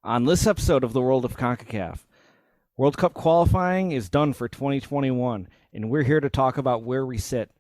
On this episode of the World of CONCACAF, World Cup qualifying is done for 2021, and we're here to talk about where we sit.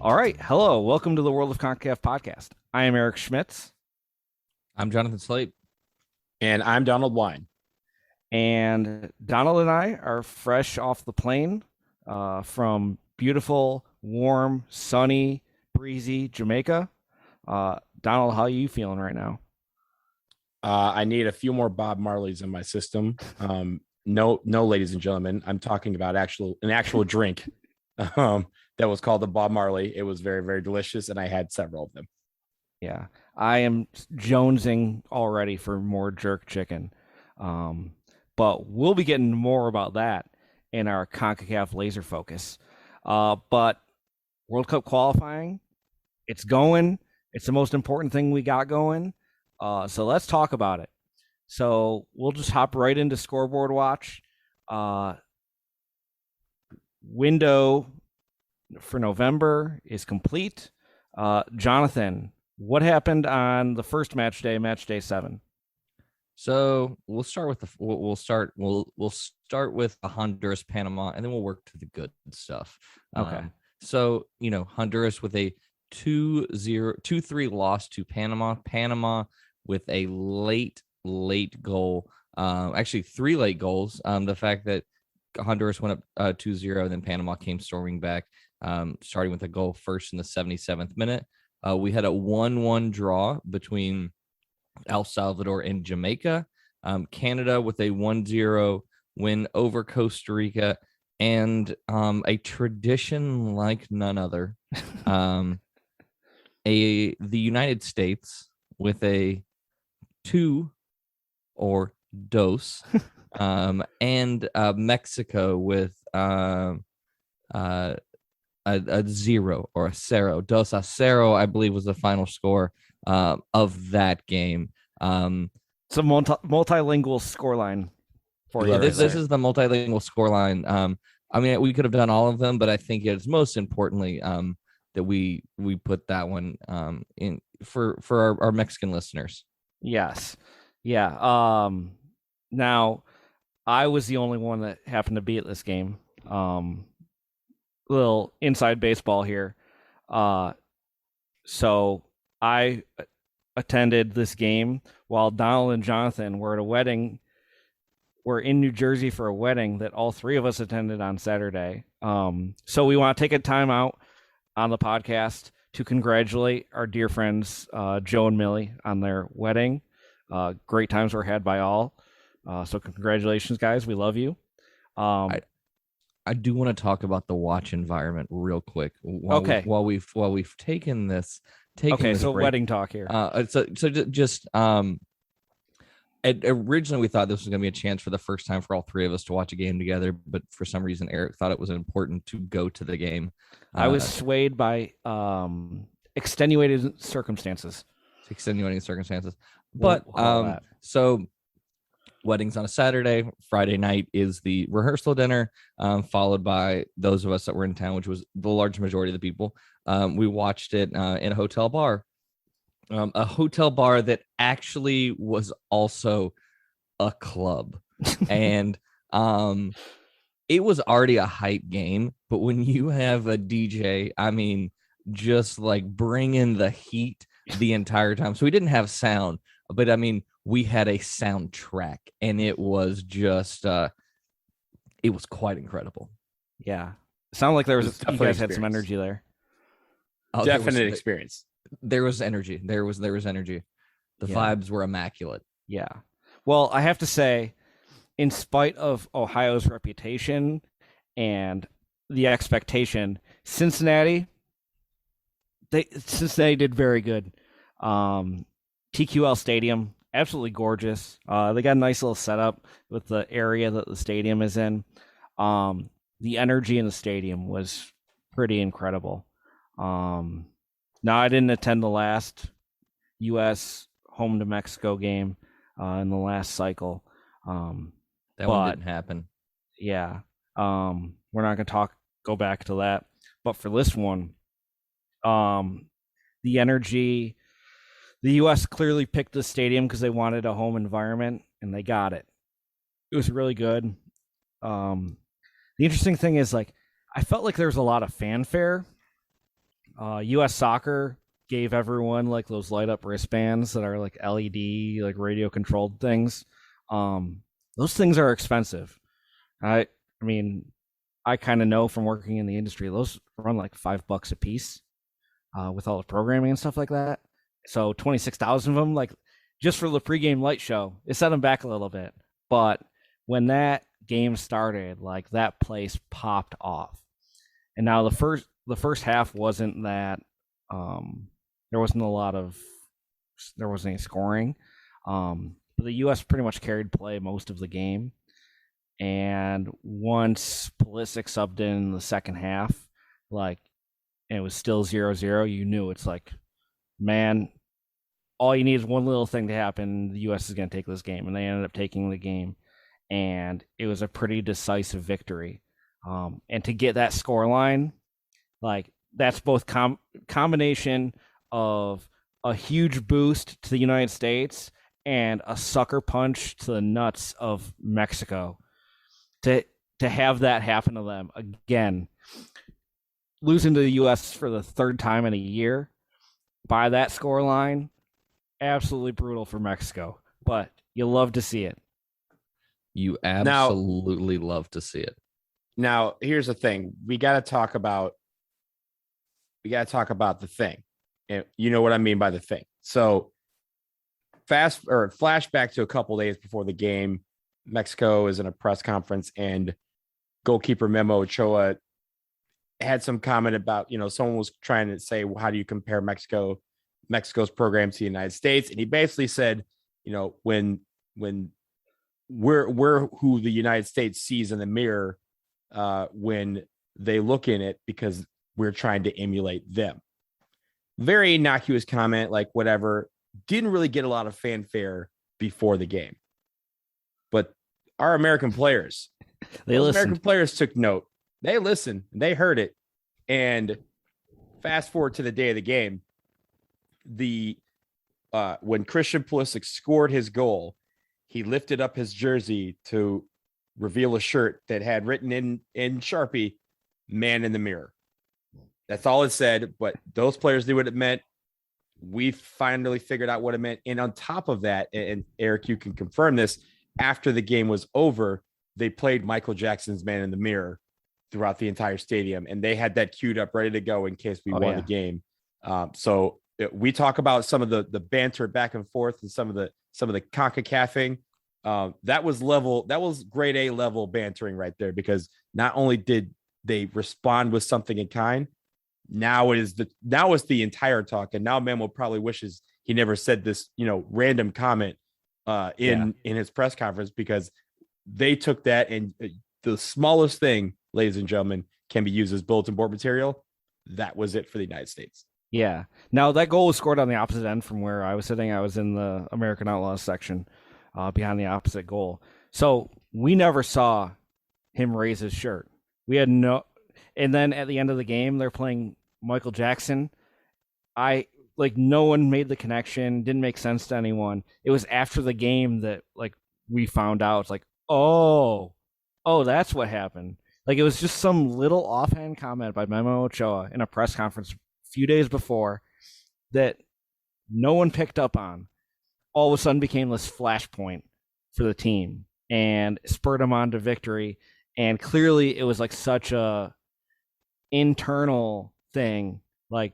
All right. Hello. Welcome to the World of CONCACAF podcast. I am Eric Schmitz. I'm Jonathan Slate. And I'm Donald Wine. And Donald and I are fresh off the plane from beautiful, warm, sunny, breezy Jamaica. Donald, how are you feeling right now? I need a few more Bob Marleys in my system. No, ladies and gentlemen, I'm talking about an actual drink that was called the Bob Marley. It was very, very delicious, and I had several of them. Yeah, I am jonesing already for more jerk chicken. But we'll be getting more about that in our CONCACAF laser focus. But World Cup qualifying, it's going. It's the most important thing we got going. So let's talk about it. So we'll just hop right into Scoreboard Watch. Window for November is complete. Jonathan, what happened on the first match day 7? So we'll start with we'll start with the Honduras Panama, and then we'll work to the good stuff. Okay. So Honduras with a 2-3 loss to Panama. Panama with a late goal. Actually 3 late goals. The fact that Honduras went up 2-0, and then Panama came storming back, starting with a goal first in the 77th minute. We had a 1-1 draw between El Salvador and Jamaica. Canada with a 1-0 win over Costa Rica, and a tradition like none other. The United States with a 2 or dos, and Mexico with a 0 or a 0. 2-0, I believe, was the final score of that game. It's a multilingual scoreline for you. This is the multilingual scoreline. I mean, we could have done all of them, but I think it's most importantly that we put that one in for our Mexican listeners. Yes. Yeah. Now, I was the only one that happened to be at this game. Little inside baseball here. So I attended this game while Donald and Jonathan were at a wedding. We're in New Jersey for a wedding that all 3 of us attended on Saturday. So we want to take a time out on the podcast to congratulate our dear friends Joe and Millie on their wedding. Great times were had by all. So congratulations, guys. We love you. I do want to talk about the watch environment real quick. While we've taken this. So break. wedding talk here. Originally we thought this was going to be a chance for the first time for all 3 of us to watch a game together, but for some reason Eric thought it was important to go to the game. I was swayed by extenuating circumstances. But so weddings on a Saturday. Friday night is the rehearsal dinner, followed by those of us that were in town, which was the large majority of the people. We watched it in a hotel bar. A hotel bar that actually was also a club. And it was already a hype game, but when you have a DJ, I mean, just like bringing the heat the entire time. So we didn't have sound, but I mean, we had a soundtrack, and it was just it was quite incredible. Yeah. Sounded like you guys experience. had some energy there. Definite experience. There was energy. There was energy. The vibes were immaculate. Yeah. Well, I have to say, in spite of Ohio's reputation and the expectation. Cincinnati did very good. TQL Stadium, absolutely gorgeous. They got a nice little setup with the area that the stadium is in. The energy in the stadium was pretty incredible. Now, I didn't attend the last U.S. home to Mexico game in the last cycle. That one didn't happen. Yeah. We're not going to go back to that. But for this one, the energy, the U.S. clearly picked the stadium because they wanted a home environment, and they got it. It was really good. The interesting thing is, like, I felt like there was a lot of fanfare. U.S. Soccer gave everyone like those light up wristbands that are like LED, like radio controlled things. Those things are expensive. I mean, I kind of know from working in the industry, those run like $5 a piece with all the programming and stuff like that. So 26,000 of them, like just for the pregame light show, it set them back a little bit. But when that game started, like that place popped off. And now the first half wasn't that there wasn't any scoring. But the US pretty much carried play most of the game. And once Pulisic subbed in the second half, like, and it was still 0-0, you knew it's like, man, all you need is one little thing to happen. The US is going to take this game. And they ended up taking the game. And it was a pretty decisive victory. And to get that score line, like, that's both combination of a huge boost to the United States and a sucker punch to the nuts of Mexico. To have that happen to them again, losing to the U.S. for the third time in a year by that score line, absolutely brutal for Mexico. But you love to see it. You absolutely love to see it. Now, here's the thing: we got to talk about the thing, and you know what I mean by the thing. So, flashback to a couple days before the game. Mexico is in a press conference, and goalkeeper Memo Ochoa had some comment about, someone was trying to say, well, how do you compare Mexico's program to the United States? And he basically said, when we're who the United States sees in the mirror when they look in it, because we're trying to emulate them. Very innocuous comment, like whatever. Didn't really get a lot of fanfare before the game. But our American players, American players took note. They listened. They heard it. And fast forward to the day of the game, when Christian Pulisic scored his goal, he lifted up his jersey to reveal a shirt that had written in Sharpie, "Man in the Mirror." That's all it said, but those players knew what it meant. We finally figured out what it meant. And on top of that, and Eric, you can confirm this, after the game was over, they played Michael Jackson's "Man in the Mirror" throughout the entire stadium, and they had that queued up ready to go in case we won the game. So we talk about some of the banter back and forth and some of the CONCACAFing. That was grade A level bantering right there, because not only did they respond with something in kind, now it's the entire talk, and now Memo probably wishes he never said this random comment in his press conference, because they took that, and the smallest thing, ladies and gentlemen, can be used as bulletin board material. That was it for the United States. Yeah. Now, that goal was scored on the opposite end from where I was sitting. I was in the American Outlaws section behind the opposite goal. So we never saw him raise his shirt. We had no. And then at the end of the game, they're playing Michael Jackson. No one made the connection. Didn't make sense to anyone. It was after the game that we found out. It's like, oh, that's what happened. Like, it was just some little offhand comment by Memo Ochoa in a press conference a few days before that no one picked up on. All of a sudden became this flashpoint for the team and spurred them on to victory. And clearly it was like such a internal thing, like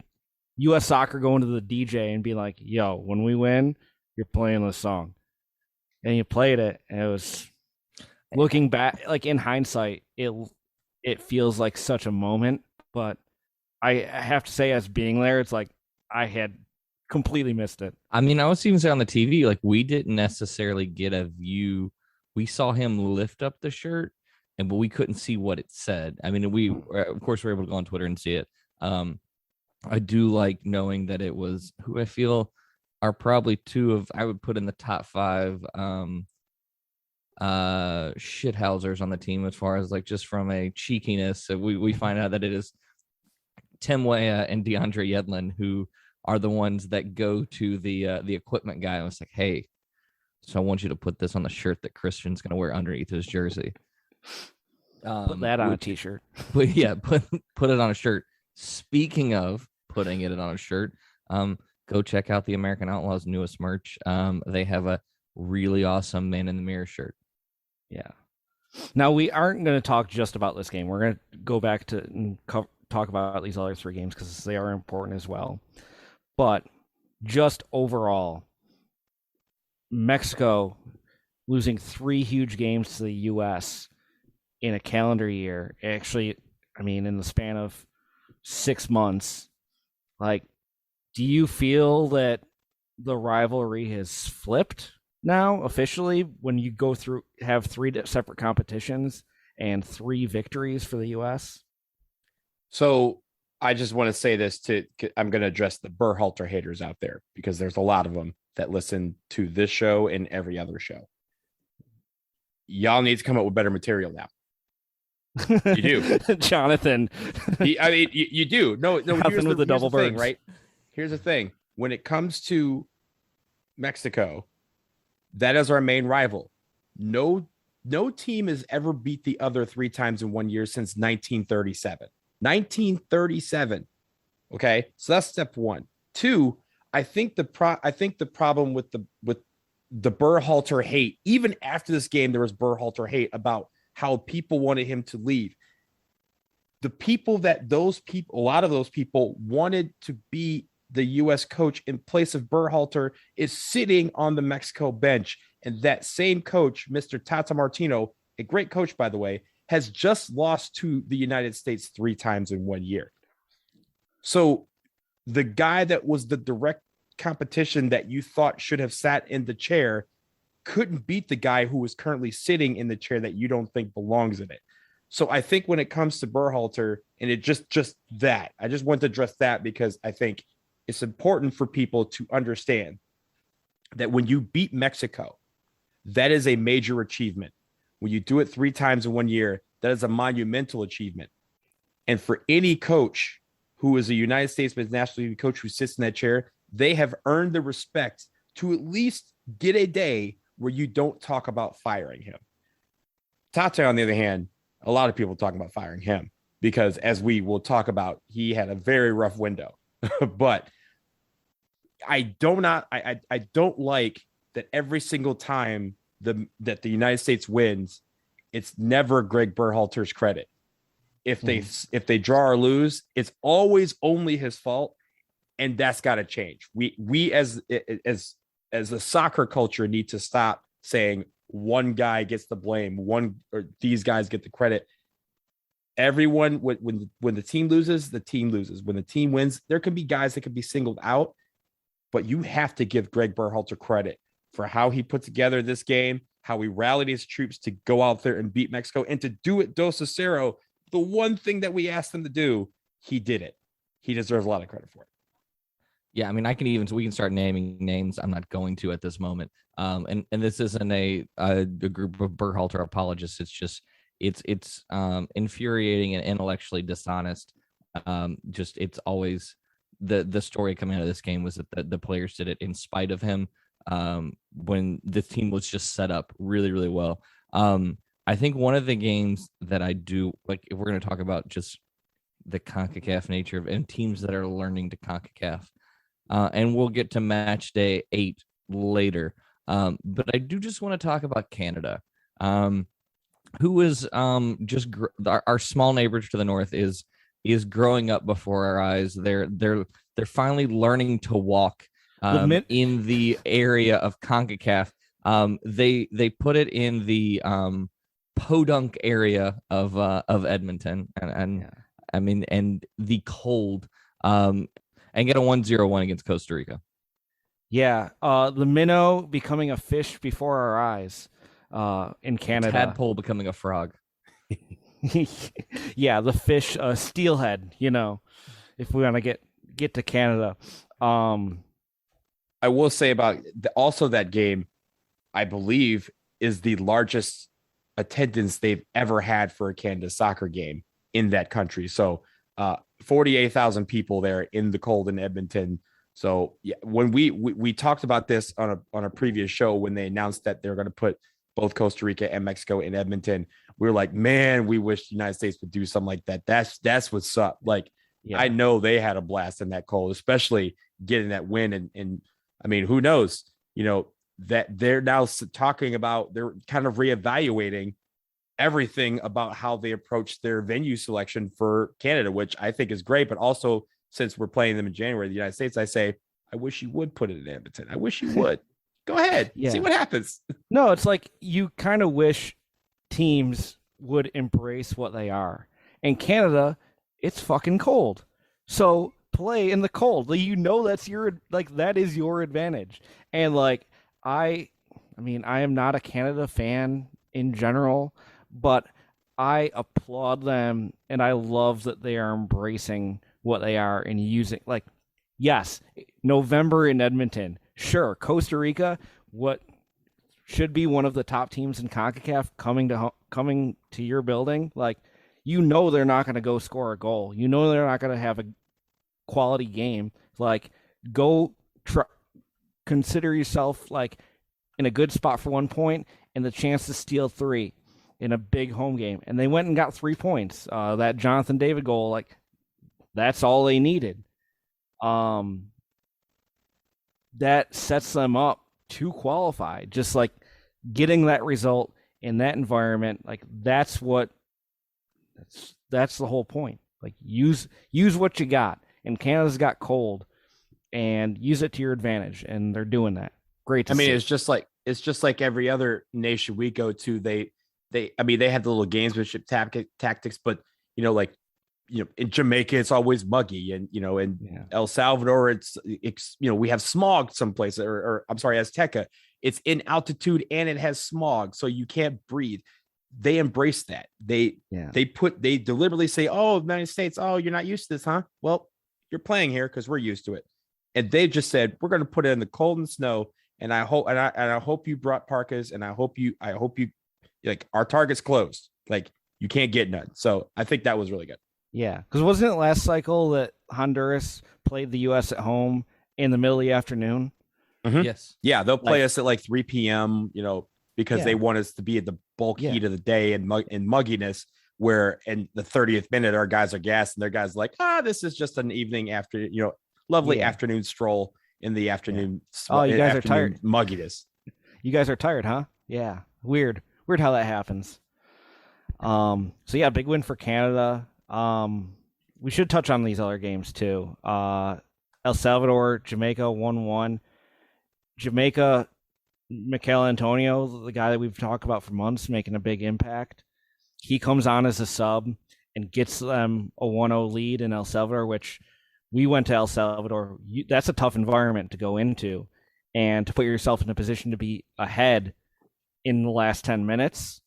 U.S. Soccer going to the DJ and being like, yo, when we win, you're playing this song. And you played it, and it was, looking back, like in hindsight, it it feels like such a moment. But I have to say, as being there, it's like I had completely missed it. I mean, I was even saying on the TV, like we didn't necessarily get a view. We saw him lift up the shirt, but we couldn't see what it said. I mean, we of course were able to go on Twitter and see it. I do like knowing that it was who I feel are probably two of I would put in the top 5 shithousers on the team as far as like just from a cheekiness. So we find out that it is Tim Weah and DeAndre Yedlin who are the ones that go to the equipment guy and was like, hey, so I want you to put this on the shirt that Christian's going to wear underneath his jersey. Put that on a t-shirt. But yeah, put it on a shirt. Speaking of putting it on a shirt, go check out the American Outlaws' newest merch. They have a really awesome Man in the Mirror shirt. Yeah. Now, we aren't going to talk just about this game. We're going to go back to and talk about these other 3 games because they are important as well. But just overall, Mexico losing 3 huge games to the U.S. in a calendar year. Actually, I mean, in the span of 6 months. Like, do you feel that the rivalry has flipped now officially when you go through have 3 separate competitions and 3 victories for the U.S.? So I just want to say this I'm going to address the Berhalter haters out there because there's a lot of them that listen to this show and every other show. Y'all need to come up with better material now. You do. Jonathan. You do. No, Nothing with the double thing, right? Here's the thing. When it comes to Mexico, that is our main rival. No team has ever beat the other 3 times in 1 year since 1937. 1937. Okay, so that's step 1. 2, I think the problem with the Berhalter hate, even after this game, there was Berhalter hate about how people wanted him to leave. A lot of those people wanted to be the U.S. coach in place of Berhalter is sitting on the Mexico bench. And that same coach, Mr. Tata Martino, a great coach, by the way, has just lost to the United States 3 times in 1 year. So the guy that was the direct competition that you thought should have sat in the chair couldn't beat the guy who was currently sitting in the chair that you don't think belongs in it. So I think when it comes to Berhalter, and it just that, I just want to address that because I think it's important for people to understand that when you beat Mexico, that is a major achievement. When you do it 3 times in 1 year, that is a monumental achievement. And for any coach who is a United States National League coach who sits in that chair, they have earned the respect to at least get a day where you don't talk about firing him. Tata, on the other hand, a lot of people talk about firing him because, as we will talk about, he had a very rough window. But I don't like that every single time that the United States wins, it's never Greg Berhalter's credit. If they draw or lose, it's always only his fault, and that's got to change. We as a soccer culture need to stop saying one guy gets the blame, one or these guys get the credit. Everyone, when the team loses, the team loses. When the team wins, there can be guys that can be singled out, but you have to give Greg Berhalter credit for how he put together this game, how he rallied his troops to go out there and beat Mexico, and to do it dos a cero. The one thing that we asked him to do, he did it. He deserves a lot of credit for it. Yeah, I mean, we can start naming names. I'm not going to at this moment. And this isn't a group of Berhalter apologists. It's just it's infuriating and intellectually dishonest. It's always the story coming out of this game was that the players did it in spite of him. When the team was just set up really, really well. I think one of the games that I do like, if we're going to talk about just the CONCACAF nature of and teams that are learning to CONCACAF, and we'll get to match day 8 later. But I do just want to talk about Canada, who is our small neighbors to the north is growing up before our eyes. They're finally learning to walk in the area of CONCACAF. They put it in the podunk area of Edmonton, and I mean, and the cold, and get a 1-0 against Costa Rica. Yeah, the minnow becoming a fish before our eyes in Canada. Tadpole becoming a frog. Yeah, the fish steelhead, if we want to get to Canada. I will say about also that game, I believe, is the largest attendance they've ever had for a Canada soccer game in that country. So 48,000 people there in the cold in Edmonton. So yeah, when we talked about this on a previous show, when they announced that they're going to put both Costa Rica and Mexico in Edmonton, we were like, man, we wish the United States would do something like that. That's what's up. Like, I know they had a blast in that cold, especially getting that win. And I mean, who knows, that they're now talking about, they're kind of reevaluating everything about how they approach their venue selection for Canada, which I think is great. But also, since we're playing them in January, the United States, I say, I wish you would put it in Edmonton. I wish you would. Go ahead. See what happens. No, it's like you kind of wish teams would embrace what they are. In Canada, it's fucking cold. So play in the cold. That's that is your advantage. And I mean, I am not a Canada fan in general, but I applaud them and I love that they are embracing what they are and using, yes, November in Edmonton. Sure, Costa Rica, what should be one of the top teams in CONCACAF coming to your building, they're not going to go score a goal. They're not going to have a quality game. Go consider yourself in a good spot for 1 point and the chance to steal 3 in a big home game. And they went and got 3 points. That Jonathan David goal, that's all they needed. That sets them up to qualify. Just getting that result in that environment, that's the whole point. Use what you got. And Canada's got cold, and use it to your advantage, and they're doing that. Great to see. It's just like every other nation we go to. They have the little gamesmanship tactics, but in Jamaica it's always muggy, and in El Salvador it's we have smog someplace, or I'm sorry, Azteca, it's in altitude and it has smog, so you can't breathe. They embrace that. They deliberately say, oh, United States, oh, you're not used to this, huh? Well, you're playing here because we're used to it. And they just said, we're going to put it in the cold and snow. And I hope you brought parkas, and I hope you our target's closed. You can't get none. So I think that was really good. Yeah. Because wasn't it last cycle that Honduras played the U.S. at home in the middle of the afternoon? Mm-hmm. Yes. Yeah. They'll play us at 3 p.m., because they want us to be at the bulk heat of the day and mugginess, where in the 30th minute, our guys are gassed and their guys this is just an evening after, lovely afternoon stroll in the afternoon. Oh, you guys are tired. Mugginess. You guys are tired, huh? Yeah. Weird how that happens. So yeah, big win for Canada. We should touch on these other games too. El Salvador, Jamaica 1-1. Jamaica, Mikel Antonio, the guy that we've talked about for months, making a big impact. He comes on as a sub and gets them a 1-0 lead in El Salvador, which we went to El Salvador. That's a tough environment to go into, and to put yourself in a position to be ahead in the last 10 minutes.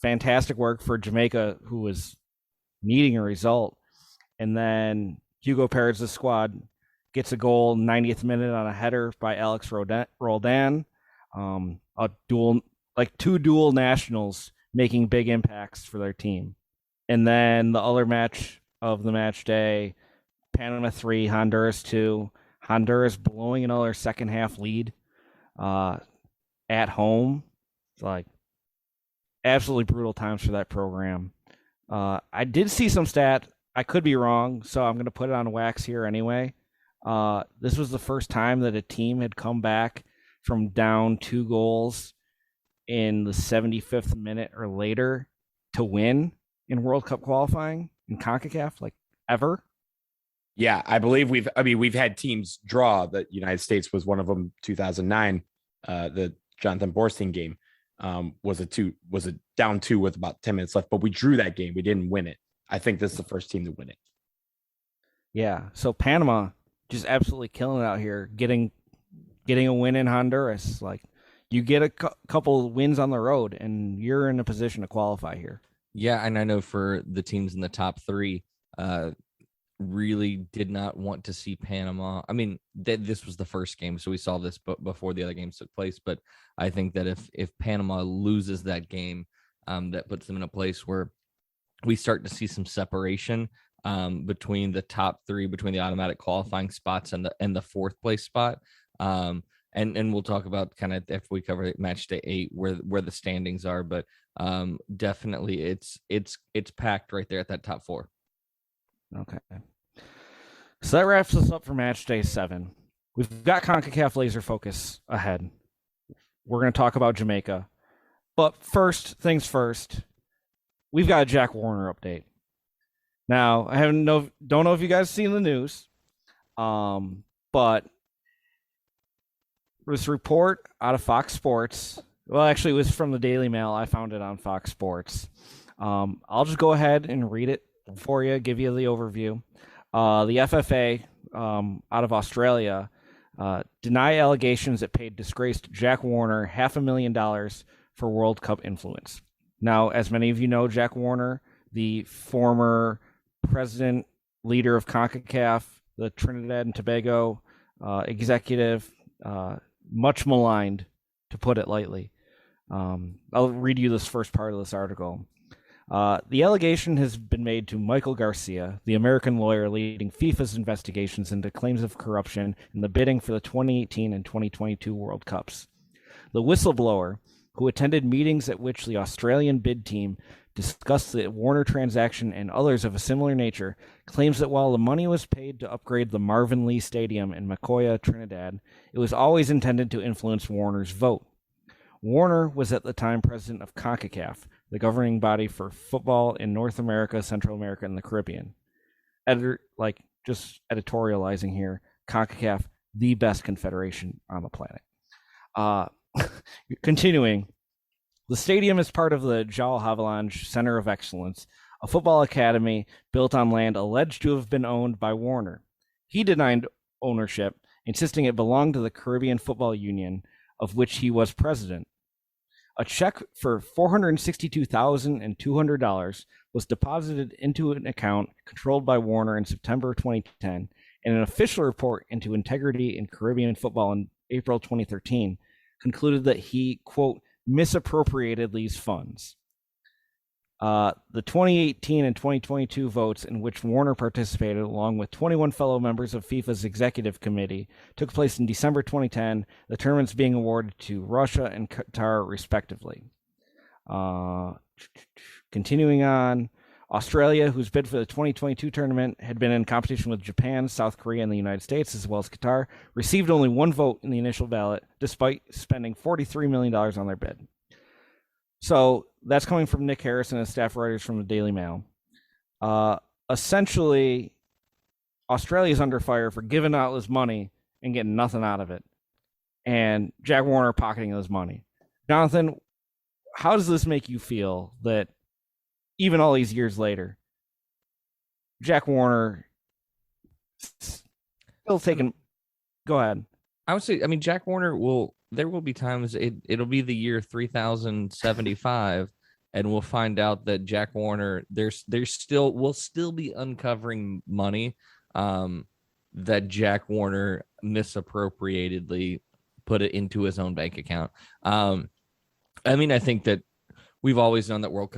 Fantastic work for Jamaica, who was needing a result. And then Hugo Perez's squad gets a goal 90th minute on a header by Alex Roldan. Two dual nationals making big impacts for their team. And then the other match of the match day, Panama 3, Honduras 2. Honduras blowing another second half lead at home. It's absolutely brutal times for that program. I did see some stat. I could be wrong, so I'm going to put it on wax here anyway. This was the first time that a team had come back from down 2 goals in the 75th minute or later to win in World Cup qualifying in CONCACAF, ever. Yeah, I believe we've had teams draw. The United States was one of them, 2009, the Jonathan Borstein game. was a down 2 with about 10 minutes left, but we drew that game. We didn't win it. I think this is the first team to win it. Yeah. So Panama just absolutely killing it out here, getting a win in Honduras. Like, you get a couple wins on the road, and you're in a position to qualify here. Yeah, and I know for the teams in the top 3, really did not want to see Panama. I mean, this was the first game, so we saw this before the other games took place. But I think that if Panama loses that game, that puts them in a place where we start to see some separation between the top 3, between the automatic qualifying spots and the 4th place spot. And we'll talk about kind of if we cover match day 8 where the standings are, but definitely it's packed right there at that top 4. Okay. So that wraps us up for match day 7. We've got CONCACAF Laser Focus ahead. We're going to talk about Jamaica. But first things first, we've got a Jack Warner update. Now, I don't know if you guys seen the news, but this report out of Fox Sports, well, actually, it was from the Daily Mail. I found it on Fox Sports. I'll just go ahead and read it for you, give you the overview. The FFA out of Australia deny allegations it paid disgraced Jack Warner $500,000 for World Cup influence. Now, as many of you know, Jack Warner, the former president, leader of CONCACAF, the Trinidad and Tobago executive, much maligned, to put it lightly. I'll read you this first part of this article. The allegation has been made to Michael Garcia, the American lawyer leading FIFA's investigations into claims of corruption in the bidding for the 2018 and 2022 World Cups. The whistleblower, who attended meetings at which the Australian bid team discussed the Warner transaction and others of a similar nature, claims that while the money was paid to upgrade the Marvin Lee Stadium in Macoya, Trinidad, it was always intended to influence Warner's vote. Warner was at the time president of CONCACAF, the governing body for football in North America, Central America, and the Caribbean. Just editorializing here, CONCACAF, the best confederation on the planet. Continuing, the stadium is part of the João Havelange Center of Excellence, a football academy built on land alleged to have been owned by Warner. He denied ownership, insisting it belonged to the Caribbean Football Union, of which he was president. A check for $462,200 was deposited into an account controlled by Warner in September 2010, and an official report into integrity in Caribbean football in April 2013 concluded that he, quote, misappropriated these funds. The 2018 and 2022 votes in which Warner participated, along with 21 fellow members of FIFA's executive committee, took place in December 2010, the tournaments being awarded to Russia and Qatar, respectively. Continuing on, Australia, whose bid for the 2022 tournament had been in competition with Japan, South Korea, and the United States, as well as Qatar, received only one vote in the initial ballot, despite spending $43 million on their bid. So that's coming from Nick Harris and his staff writers from the Daily Mail. Essentially, Australia's under fire for giving out this money and getting nothing out of it, and Jack Warner pocketing this money. Jonathan, how does this make you feel that even all these years later, Jack Warner still taking? Go ahead. I would say, I mean, Jack Warner there will be times it'll be the year 3075, and we'll find out that Jack Warner, we'll still be uncovering money that Jack Warner misappropriatedly put it into his own bank account. I mean, I think that we've always known that the World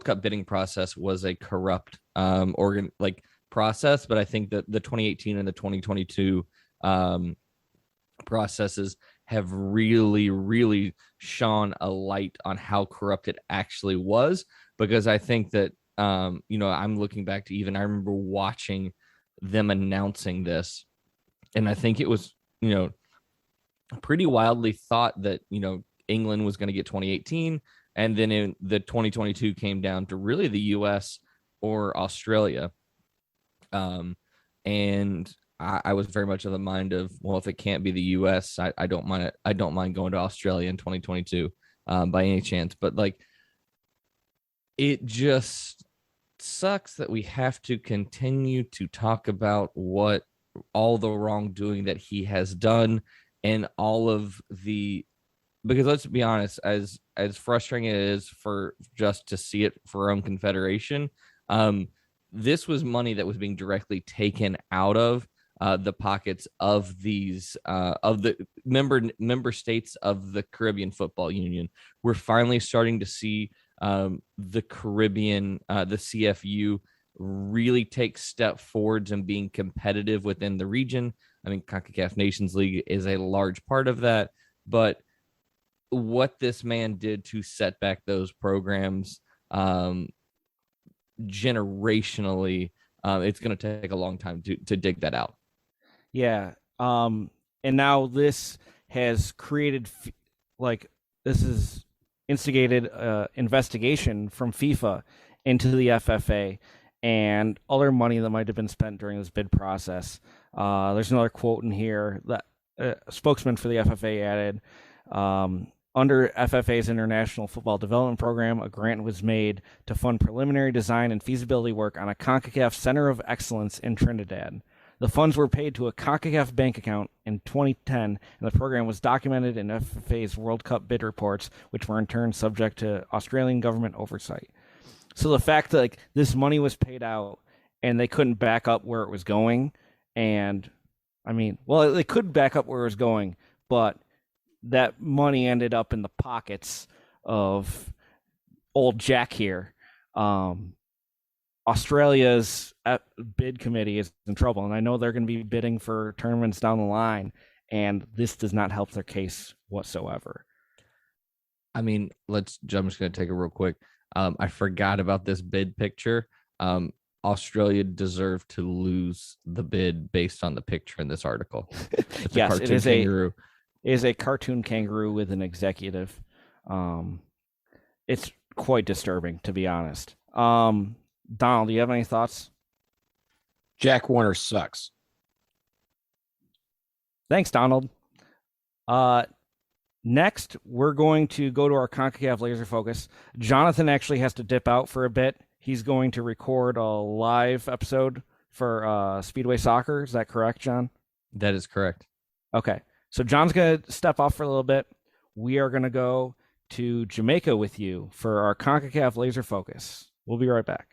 Cup bidding process was a corrupt process, but I think that the 2018 and the 2022 processes have really shone a light on how corrupt it actually was, because I think that I'm looking back to I remember watching them announcing this, and I think it was pretty wildly thought that England was going to get 2018, and then in the 2022 came down to really the US or Australia. And I was very much of the mind of, well, if it can't be the U.S., I don't mind it. I don't mind going to Australia in 2022 by any chance. But like, it just sucks that we have to continue to talk about what all the wrongdoing that he has done and all of the, because let's be honest, as frustrating it is for just to see it for our own confederation, this was money that was being directly taken out of the pockets of these of the member states of the Caribbean Football Union. We're finally starting to see the Caribbean, the CFU, really take step forwards and being competitive within the region. I mean, CONCACAF Nations League is a large part of that, but what this man did to set back those programs generationally, it's going to take a long time to dig that out. Yeah. And now this has created, this is instigated investigation from FIFA into the FFA and other money that might have been spent during this bid process. There's another quote in here that a spokesman for the FFA added, under FFA's International Football Development Program, a grant was made to fund preliminary design and feasibility work on a CONCACAF Center of Excellence in Trinidad. The funds were paid to a CONCACAF bank account in 2010, and the program was documented in FFA's World Cup bid reports, which were in turn subject to Australian government oversight. So the fact that this money was paid out and they couldn't back up where it was going, and I mean, well, they could back up where it was going, but that money ended up in the pockets of old Jack here. Australia's bid committee is in trouble, and I know they're going to be bidding for tournaments down the line, and this does not help their case whatsoever. I mean, I'm just going to take it real quick. I forgot about this bid picture. Australia deserved to lose the bid based on the picture in this article. It's yes, it is a cartoon kangaroo with an executive. It's quite disturbing, to be honest. Donald, do you have any thoughts? Jack Warner sucks. Thanks, Donald. Next, we're going to go to our CONCACAF Laser Focus. Jonathan actually has to dip out for a bit. He's going to record a live episode for Speedway Soccer. Is that correct, John? That is correct. Okay. So John's going to step off for a little bit. We are going to go to Jamaica with you for our CONCACAF Laser Focus. We'll be right back.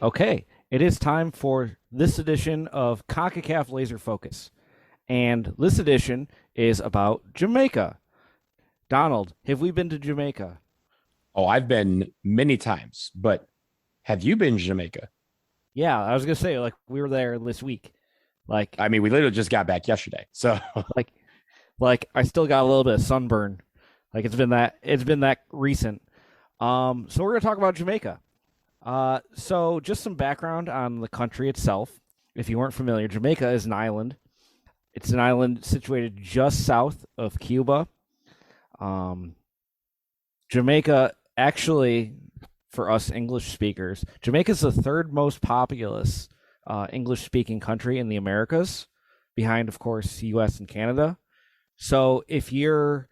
Okay, it is time for this edition of CONCACAF Laser Focus. And this edition is about Jamaica. Donald, have we been to Jamaica? Oh, I've been many times, but have you been to Jamaica? Yeah, I was going to say, we were there this week. I mean, we literally just got back yesterday. So I still got a little bit of sunburn. It's been that recent. So we're going to talk about Jamaica. So just some background on the country itself. If you weren't familiar, Jamaica is an island. It's an island situated just south of Cuba. Jamaica, actually, for us English speakers, Jamaica is the third most populous English-speaking country in the Americas, behind, of course, U.S. and Canada. So if you're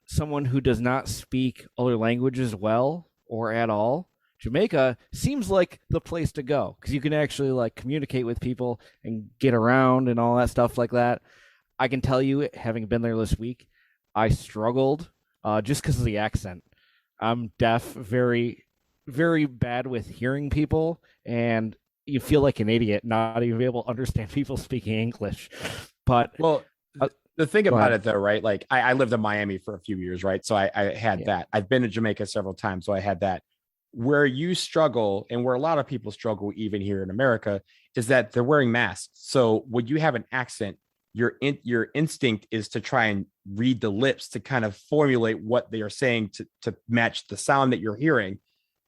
someone who does not speak other languages well or at all, Jamaica seems like the place to go because you can actually communicate with people and get around and all that stuff like that. I can tell you, having been there this week, I struggled just because of the accent. I'm deaf, very, very bad with hearing people, and you feel like an idiot not even able to understand people speaking English. But The thing Go about ahead. it though, right? Like I lived in Miami for a few years, right? So I had Yeah. that. I've been to Jamaica several times, so I had that. Where you struggle, and where a lot of people struggle, even here in America, is that they're wearing masks. So when you have an accent, your instinct is to try and read the lips to kind of formulate what they are saying to match the sound that you're hearing,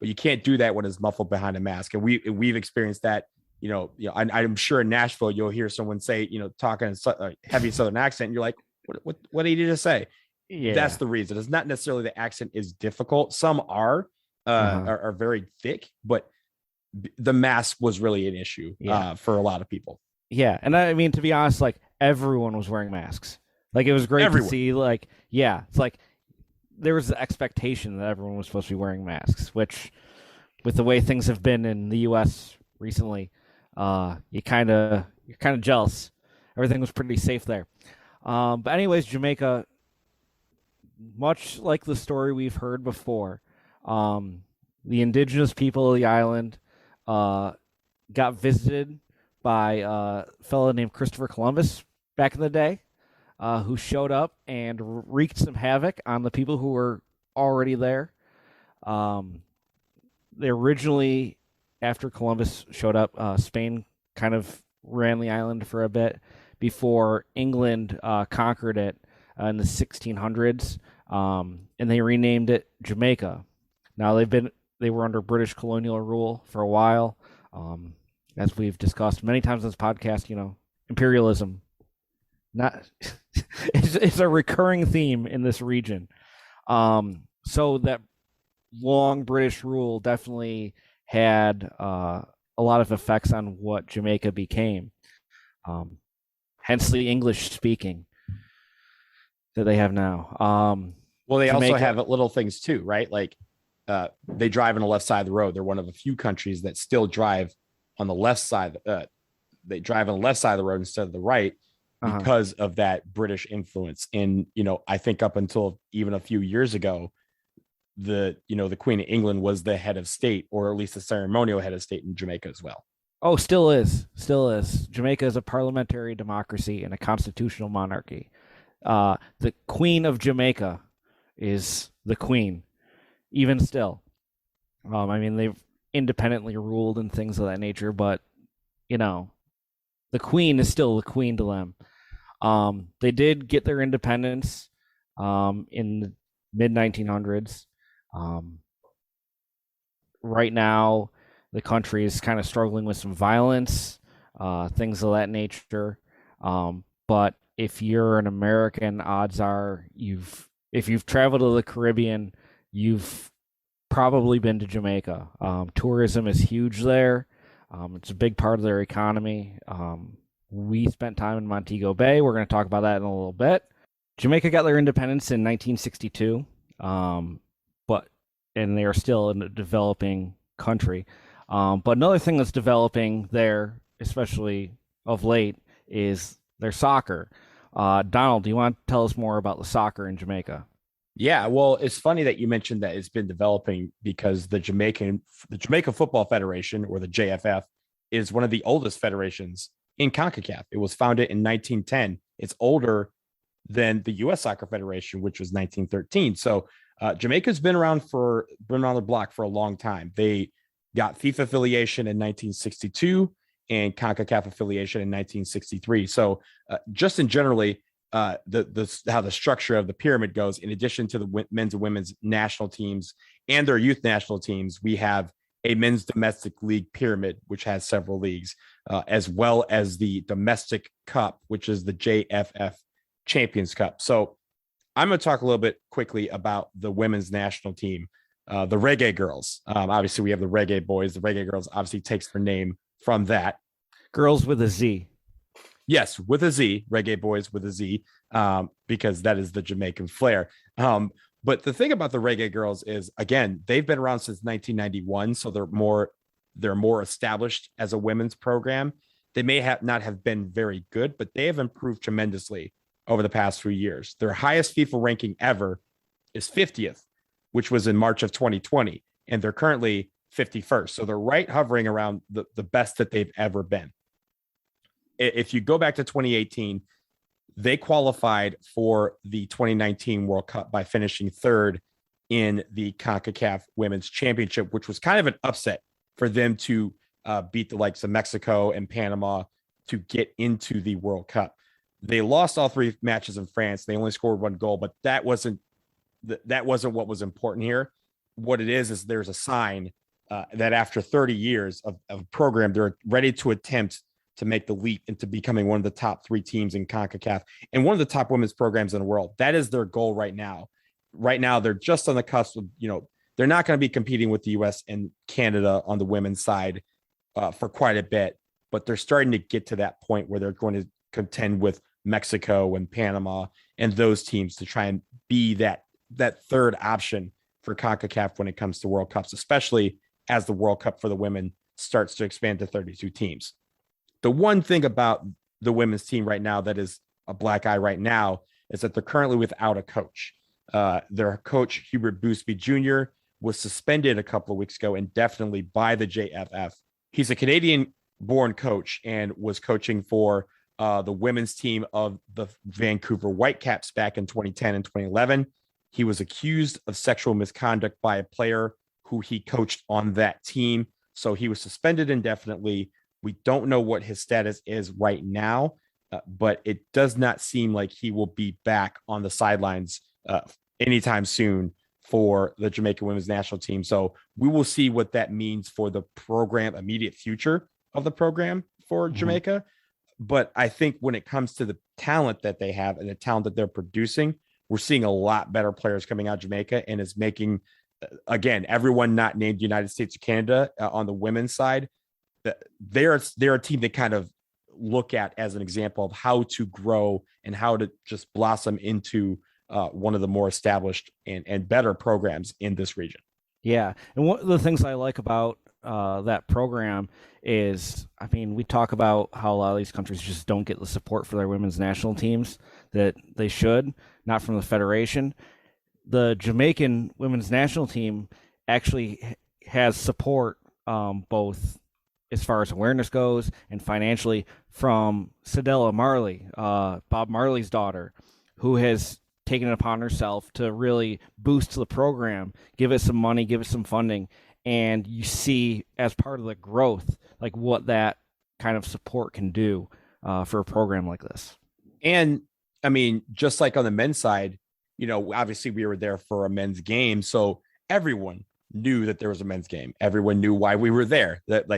but you can't do that when it's muffled behind a mask. And we've experienced that. I'm sure in Nashville you'll hear someone say, talking in a heavy Southern accent, and you're like, what did he just say? That's Yeah. the reason. It's not necessarily the accent is difficult. Some Uh-huh. are very thick, but the mask was really an issue Yeah. for a lot of people. Yeah. And I mean, to be honest, like everyone was wearing masks. Like it was great Everyone. to see, like, yeah, it's like there was the expectation that everyone was supposed to be wearing masks, which with the way things have been in the US recently, you're kind of jealous. Everything was pretty safe there. But anyways, Jamaica, much like the story we've heard before, the indigenous people of the island got visited by a fellow named Christopher Columbus back in the day, who showed up and wreaked some havoc on the people who were already there. They originally, after Columbus showed up, Spain kind of ran the island for a bit before England conquered it in the 1600s, and they renamed it Jamaica. Now they were under British colonial rule for a while. As we've discussed many times on this podcast, imperialism not it's a recurring theme in this region. So that long British rule definitely had a lot of effects on what Jamaica became. Hence the English speaking that they have now. Well, they Jamaica, also have little things too, right? Like they drive on the left side of the road. They're one of a few countries that still drive on the left side. They drive on the left side of the road instead of the right because of that British influence. And, I think up until even a few years ago, the Queen of England was the head of state, or at least the ceremonial head of state in Jamaica as well. Oh, still is. Jamaica is a parliamentary democracy and a constitutional monarchy. The Queen of Jamaica is the Queen, even still. I mean, they've independently ruled and things of that nature, but the Queen is still the Queen to them. They did get their independence in the mid 1900s. Right now, the country is kind of struggling with some violence, things of that nature. But if you're an American, odds are if you've traveled to the Caribbean, you've probably been to Jamaica. Tourism is huge there. It's a big part of their economy. We spent time in Montego Bay. We're going to talk about that in a little bit. Jamaica got their independence in 1962, and they are still in a developing country. But another thing that's developing there, especially of late, is their soccer. Donald, do you want to tell us more about the soccer in Jamaica? Yeah, well, it's funny that you mentioned that it's been developing because the Jamaica Football Federation, or the JFF, is one of the oldest federations in CONCACAF. It was founded in 1910. It's older than the U.S. Soccer Federation, which was 1913. So Jamaica's been around the block for a long time. They got FIFA affiliation in 1962 and CONCACAF affiliation in 1963. So just in generally, how the structure of the pyramid goes, in addition to the men's and women's national teams and their youth national teams, we have a men's domestic league pyramid, which has several leagues, as well as the domestic cup, which is the JFF Champions Cup. So I'm going to talk a little bit quickly about the women's national team, the Reggae Girls. Obviously, we have the Reggae Boys. The Reggae Girls obviously takes their name from that. Girls with a Z. Yes, with a Z, Reggae Boys with a Z, because that is the Jamaican flair. But the thing about the Reggae Girls is, again, they've been around since 1991, so they're more established as a women's program. They may not have been very good, but they have improved tremendously over the past few years. Their highest FIFA ranking ever is 50th, which was in March of 2020, and they're currently 51st. So they're right hovering around the best that they've ever been. If you go back to 2018, They qualified for the 2019 World Cup by finishing third in the CONCACAF Women's Championship, which was kind of an upset for them to beat the likes of Mexico and Panama to get into the World Cup. They lost all 3 matches in France. They only scored 1 goal, but that wasn't what was important here. What it is there's a sign that after 30 years of a program, they're ready to attempt to make the leap into becoming one of the top 3 teams in CONCACAF and one of the top women's programs in the world. That is their goal right now. Right now, they're just on the cusp of, they're not going to be competing with the U.S. and Canada on the women's side for quite a bit, but they're starting to get to that point where they're going to contend with Mexico and Panama and those teams to try and be that third option for CONCACAF when it comes to World Cups, especially as the World Cup for the women starts to expand to 32 teams. The one thing about the women's team right now that is a black eye right now is that they're currently without a coach. Their coach, Hubert Boosby Jr., was suspended a couple of weeks ago indefinitely by the JFF. He's a Canadian-born coach and was coaching for the women's team of the Vancouver Whitecaps back in 2010 and 2011. He was accused of sexual misconduct by a player who he coached on that team. So he was suspended indefinitely. We don't know what his status is right now, but it does not seem like he will be back on the sidelines anytime soon for the Jamaica women's national team. So we will see what that means for the program, immediate future of the program for Jamaica. But I think when it comes to the talent that they have and the talent that they're producing, we're seeing a lot better players coming out of Jamaica, and it's making, again, everyone not named United States or Canada on the women's side, they're a team that kind of look at as an example of how to grow and how to just blossom into one of the more established and better programs in this region. Yeah. And one of the things I like about that program is, I mean, we talk about how a lot of these countries just don't get the support for their women's national teams that they should, not from the federation. The Jamaican women's national team actually has support both as far as awareness goes and financially from Cedella Marley, Bob Marley's daughter, who has taken it upon herself to really boost the program, give it some money, give it some funding. And you see, as part of the growth, like what that kind of support can do for a program like this. And I mean, just like on the men's side, obviously we were there for a men's game. So everyone knew that there was a men's game. Everyone knew why we were there. That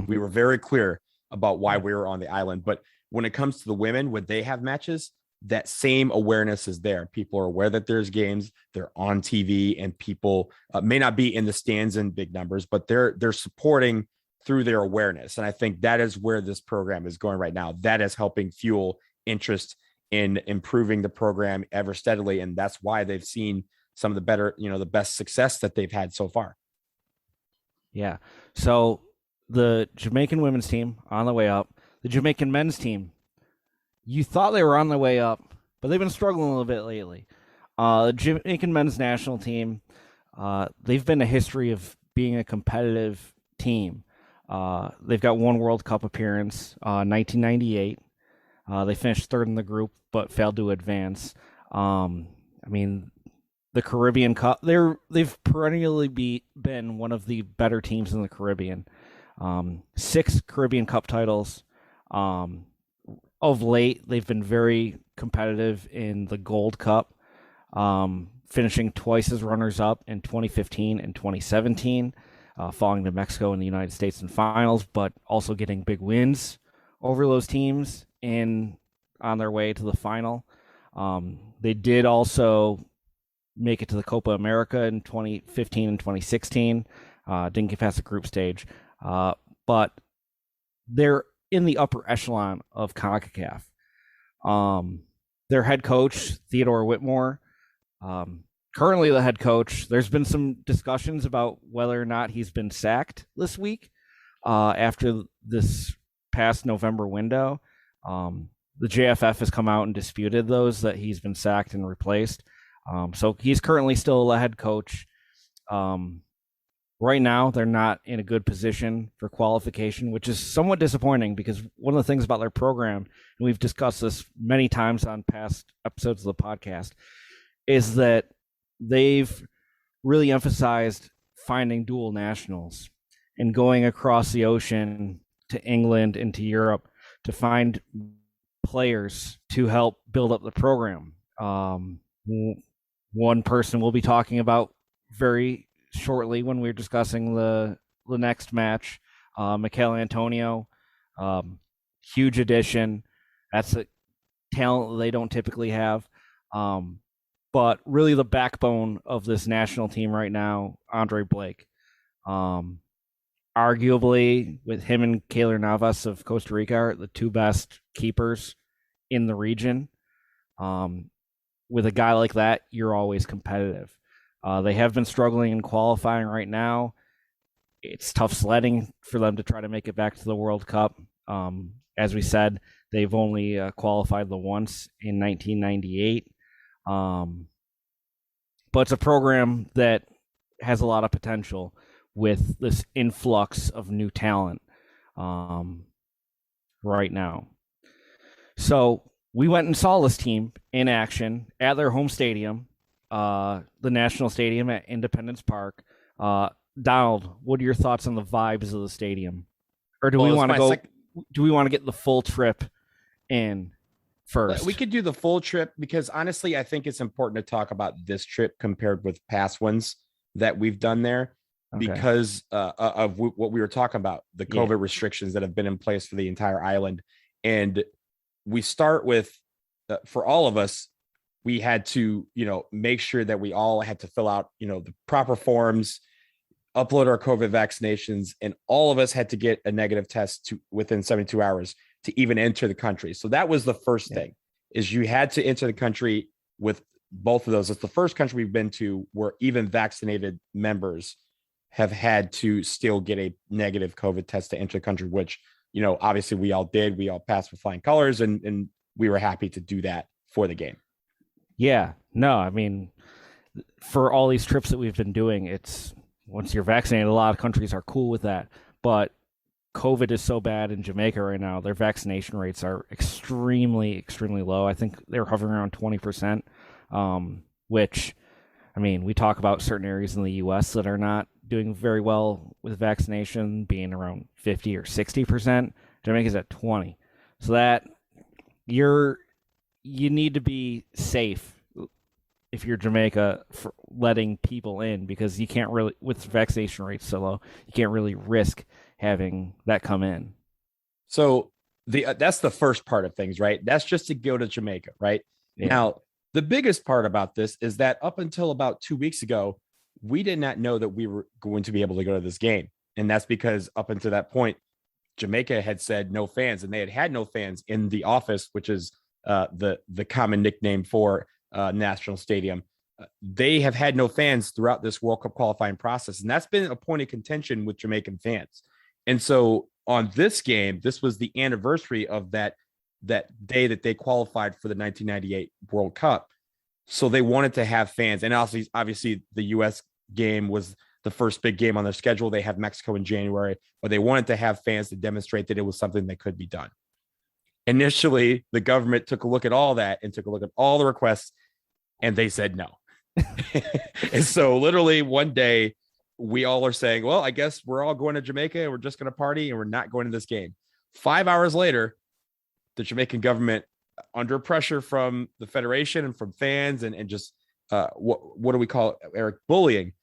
we were very clear about why we were on the island. But when it comes to the women, when they have matches, that same awareness is there. People are aware that there's games, they're on TV, and people may not be in the stands in big numbers, but they're supporting through their awareness. And I think that is where this program is going right now. That is helping fuel interest in improving the program ever steadily. And that's why they've seen some of the better, the best success that they've had so far. Yeah. So the Jamaican women's team on the way up, the Jamaican men's team, you thought they were on their way up, but they've been struggling a little bit lately. The Jamaican men's national team, they've been a history of being a competitive team. They've got one World Cup appearance, 1998. They finished third in the group, but failed to advance. The Caribbean Cup, they've perennially been one of the better teams in the Caribbean. 6 Caribbean Cup titles. Of late, they've been very competitive in the Gold Cup, finishing twice as runners-up in 2015 and 2017, falling to Mexico and the United States in finals, but also getting big wins over those teams on their way to the final. They did also make it to the Copa America in 2015 and 2016. Didn't get past the group stage, but they're in the upper echelon of CONCACAF. Their head coach, Theodore Whitmore, currently the head coach. There's been some discussions about whether or not he's been sacked this week after this past November window. The JFF has come out and disputed those, that he's been sacked and replaced. So he's currently still the head coach. right now they're not in a good position for qualification, which is somewhat disappointing because one of the things about their program, and we've discussed this many times on past episodes of the podcast, is that they've really emphasized finding dual nationals and going across the ocean to England and to Europe to find players to help build up the program. One person we'll be talking about very shortly when we're discussing the next match, Mikel Antonio, huge addition. That's a talent they don't typically have. But really the backbone of this national team right now, Andre Blake. Arguably, with him and Keylor Navas of Costa Rica are the two best keepers in the region. With a guy like that, you're always competitive. They have been struggling in qualifying right now. It's tough sledding for them to try to make it back to the World Cup. As we said, they've only qualified the once in 1998. But it's a program that has a lot of potential with this influx of new talent right now. So we went and saw this team in action at their home stadium, the National Stadium at Independence Park. Donald, what are your thoughts on the vibes of the stadium? Or do we want to go? Do we want to get the full trip in first? We could do the full trip because honestly, I think it's important to talk about this trip compared with past ones that we've done there. Okay. Because of what we were talking about, the COVID restrictions that have been in place for the entire island. And we start with, for all of us, we had to, make sure that we all had to fill out, the proper forms, upload our COVID vaccinations, and all of us had to get a negative test within 72 hours to even enter the country. So that was the first thing, is you had to enter the country with both of those. It's the first country we've been to where even vaccinated members have had to still get a negative COVID test to enter the country, which, obviously we all did. We all passed with flying colors, and we were happy to do that for the game. Yeah, no, I mean, for all these trips that we've been doing, it's once you're vaccinated, a lot of countries are cool with that. But COVID is so bad in Jamaica right now. Their vaccination rates are extremely, extremely low. I think they're hovering around 20%, which, I mean, we talk about certain areas in the U.S. that are not doing very well with vaccination, being around 50 or 60%. Jamaica's at 20. So that you need to be safe if you're Jamaica for letting people in, because you can't really, with vaccination rates so low, you can't really risk having that come in. So that's the first part of things, right? That's just to go to Jamaica, right? Yeah. Now, the biggest part about this is that up until about 2 weeks ago, we did not know that we were going to be able to go to this game. And that's because up until that point, Jamaica had said no fans, and they had no fans in the office, which is the common nickname for National Stadium. They have had no fans throughout this World Cup qualifying process. And that's been a point of contention with Jamaican fans. And so on this game, this was the anniversary of that day that they qualified for the 1998 World Cup. So they wanted to have fans. And also, obviously, the U.S. game was the first big game on their schedule. They have Mexico in January, but they wanted to have fans to demonstrate that it was something that could be done. Initially, the government took a look at all that and took a look at all the requests, and they said no. And so literally one day, we all are saying, well, I guess we're all going to Jamaica and we're just going to party and we're not going to this game. 5 hours later, the Jamaican government, under pressure from the federation and from fans and just what do we call it, Eric? Bullying.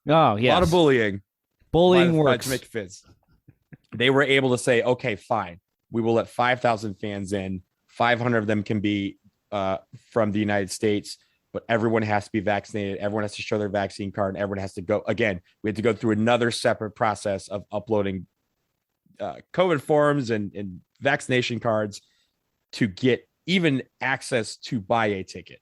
Oh, yeah. A lot of bullying. Bullying works. Jamaican fans. They were able to say, okay, fine. We will let 5,000 fans in. 500 of them can be from the United States, but everyone has to be vaccinated. Everyone has to show their vaccine card, and everyone has to go. Again, we had to go through another separate process of uploading COVID forms and vaccination cards to get even access to buy a ticket.